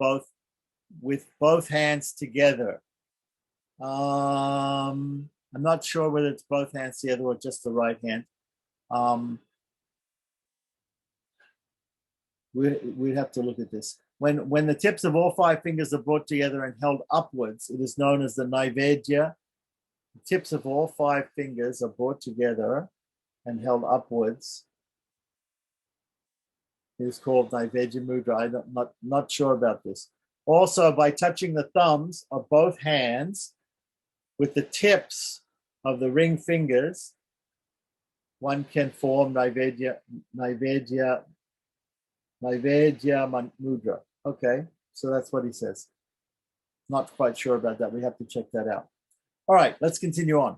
both hands together. I'm not sure whether it's both hands together or just the right hand. We'd have to look at this. When the tips of all five fingers are brought together and held upwards, it is known as the Naivedya. The tips of all five fingers are brought together and held upwards. It is called Naivedya Mudra. I'm not sure about this. Also, by touching the thumbs of both hands with the tips of the ring fingers, one can form Naivedya Mudra. Okay, so that's what he says. Not quite sure about that. We have to check that out. All right, let's continue on.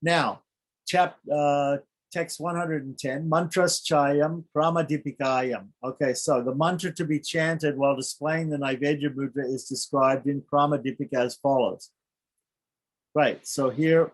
Now, text 110, Mantras Chayam Pramadipikayam. Okay, so the mantra to be chanted while displaying the Naivedya Mudra is described in Pramadipika as follows. Right, so here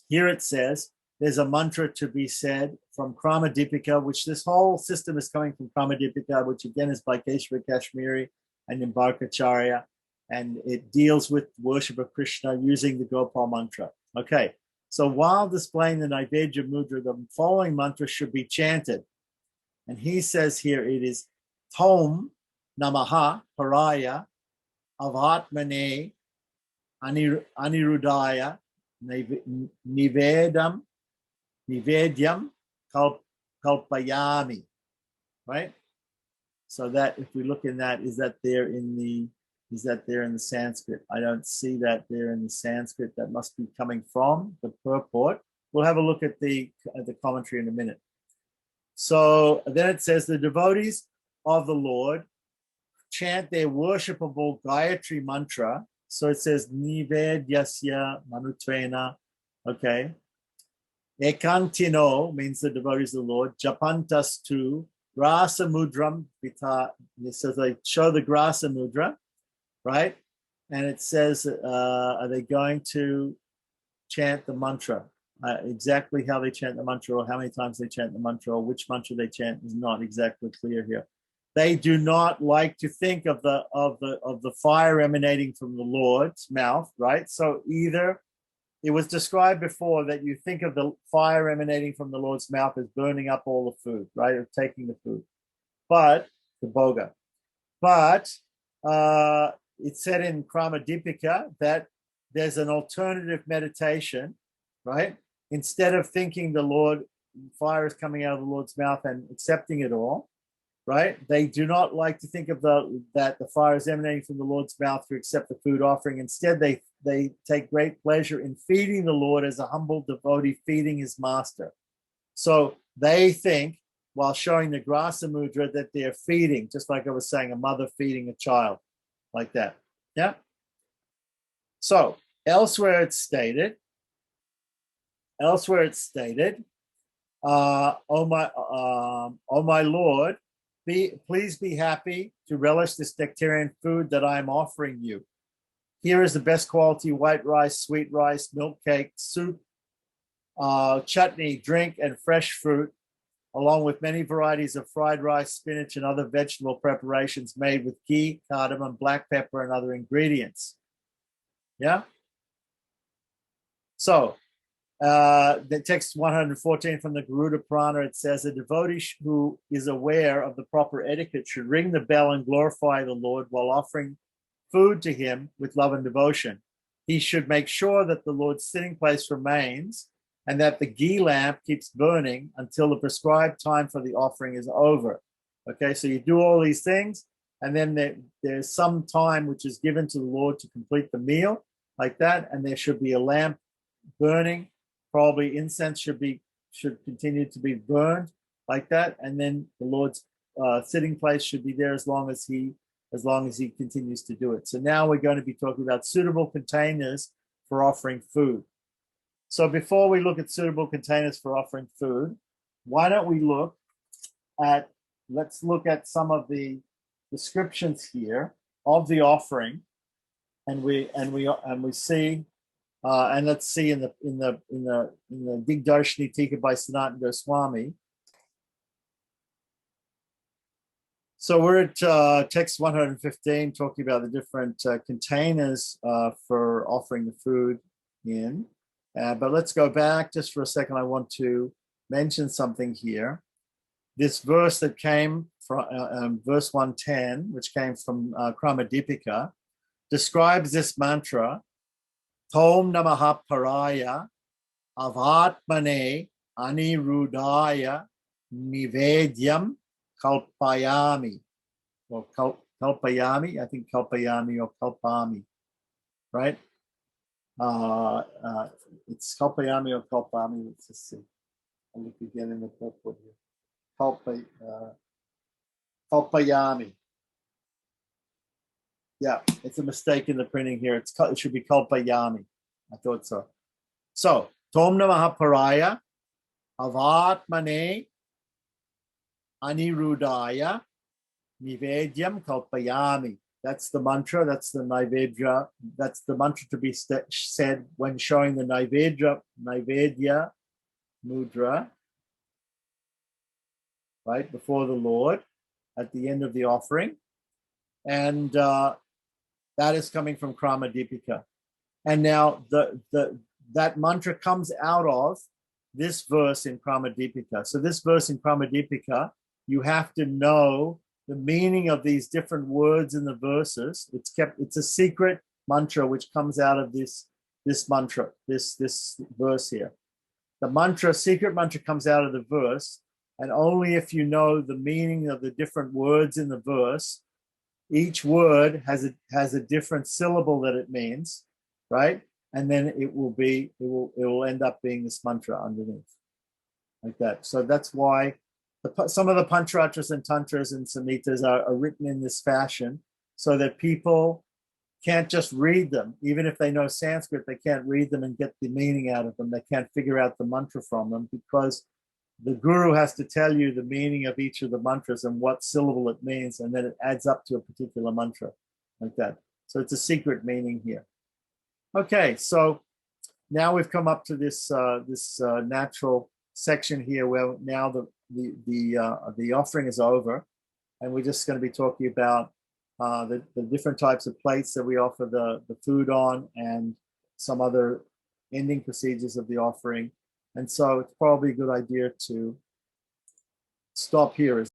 it says, there's a mantra to be said from Kramadipika, which this whole system is coming from Kramadipika, which again is by Keshava Kashmiri and Nimbarkacharya, and it deals with worship of Krishna using the Gopal mantra. Okay, so while displaying the Naivedya Mudra, the following mantra should be chanted. And he says here it is Tom Namaha Paraya Avatmane Anirudaya Nivedyam Kalpayami, right? So that if we look in that, is that there in the Sanskrit? I don't see that there in the Sanskrit. That must be coming from the purport. We'll have a look at the commentary in a minute. So then it says the devotees of the Lord chant their worshipable Gayatri mantra. So it says Nivedyasya Manutvena. Okay. Ekantino means the devotees of the Lord. Japantastu Grasa Mudram Vita. So they show the Grasa Mudra, right? And it says, are they going to chant the mantra? Exactly how they chant the mantra, or how many times they chant the mantra, or which mantra they chant is not exactly clear here. They do not like to think of the fire emanating from the Lord's mouth, right? So either it was described before that you think of the fire emanating from the Lord's mouth as burning up all the food, right? Or taking the food, but the boga. But it said in Kramadipika that there's an alternative meditation, right? Instead of thinking the Lord, fire is coming out of the Lord's mouth and accepting it all, right? They do not like to think of that the fire is emanating from the Lord's mouth to accept the food offering. Instead, they take great pleasure in feeding the Lord as a humble devotee feeding his master. So they think, while showing the grasa mudra, that they're feeding, just like I was saying, a mother feeding a child, like that. Yeah. So elsewhere it's stated, oh my Lord, please be happy to relish this nectarian food that I am offering you. Here is the best quality white rice, sweet rice, milk cake, soup, chutney, drink, and fresh fruit, along with many varieties of fried rice, spinach, and other vegetable preparations made with ghee, cardamom, black pepper, and other ingredients. Yeah? So, the text 114 from the Garuda Purana, it says, a devotee who is aware of the proper etiquette should ring the bell and glorify the Lord while offering food to him with love and devotion. He should make sure that the Lord's sitting place remains and that the ghee lamp keeps burning until the prescribed time for the offering is over. Okay, so you do all these things, and then there's some time which is given to the Lord to complete the meal, like that, and there should be a lamp burning. Probably incense should continue to be burned, like that, and then the Lord's sitting place should be there as long as he continues to do it. So now we're going to be talking about suitable containers for offering food. So before we look at suitable containers for offering food, why don't we let's look at some of the descriptions here of the offering, and we see, and let's see in the Digdarshini Tika by Sanatana Goswami. So we're at text 115, talking about the different containers for offering the food in. But let's go back just for a second. I want to mention something here. This verse that came from verse 110, which came from Kramadipika, describes this mantra, Tom Namaha Paraya Avatmane Anirudaya Nivedyam Kalpayami. Or Kalpayami, I think Kalpayami or Kalpami, right? It's Kalpayami or Kalpami. Let's just see. I'll look again in the book with you. Kalpayami. Yeah, it's a mistake in the printing here. It should be Kalpayami. I thought so. So, Tom Namaha Paraya Avatmane Anirudaya Nivedyam Kalpayami. That's the mantra, that's the Naivedya, that's the mantra to be said when showing the Naivedya mudra, right, before the Lord at the end of the offering. And that is coming from Kramadipika. And now that mantra comes out of this verse in Kramadipika. So this verse in Kramadipika, you have to know the meaning of these different words in the verses. It's a secret mantra which comes out of this mantra, this verse here. The secret mantra comes out of the verse, and only if you know the meaning of the different words in the verse, each word has a different syllable that it means, right? And then it will end up being this mantra underneath, like that. So that's why some of the Panchatras and Tantras and Samhitas are written in this fashion, so that people can't just read them. Even if they know Sanskrit, they can't read them and get the meaning out of them. They can't figure out the mantra from them, because the guru has to tell you the meaning of each of the mantras and what syllable it means, and then it adds up to a particular mantra, like that. So it's a secret meaning here. Okay, so now we've come up to this natural section here, where now the offering is over, and we're just going to be talking about the different types of plates that we offer the food on, and some other ending procedures of the offering. And so it's probably a good idea to stop here.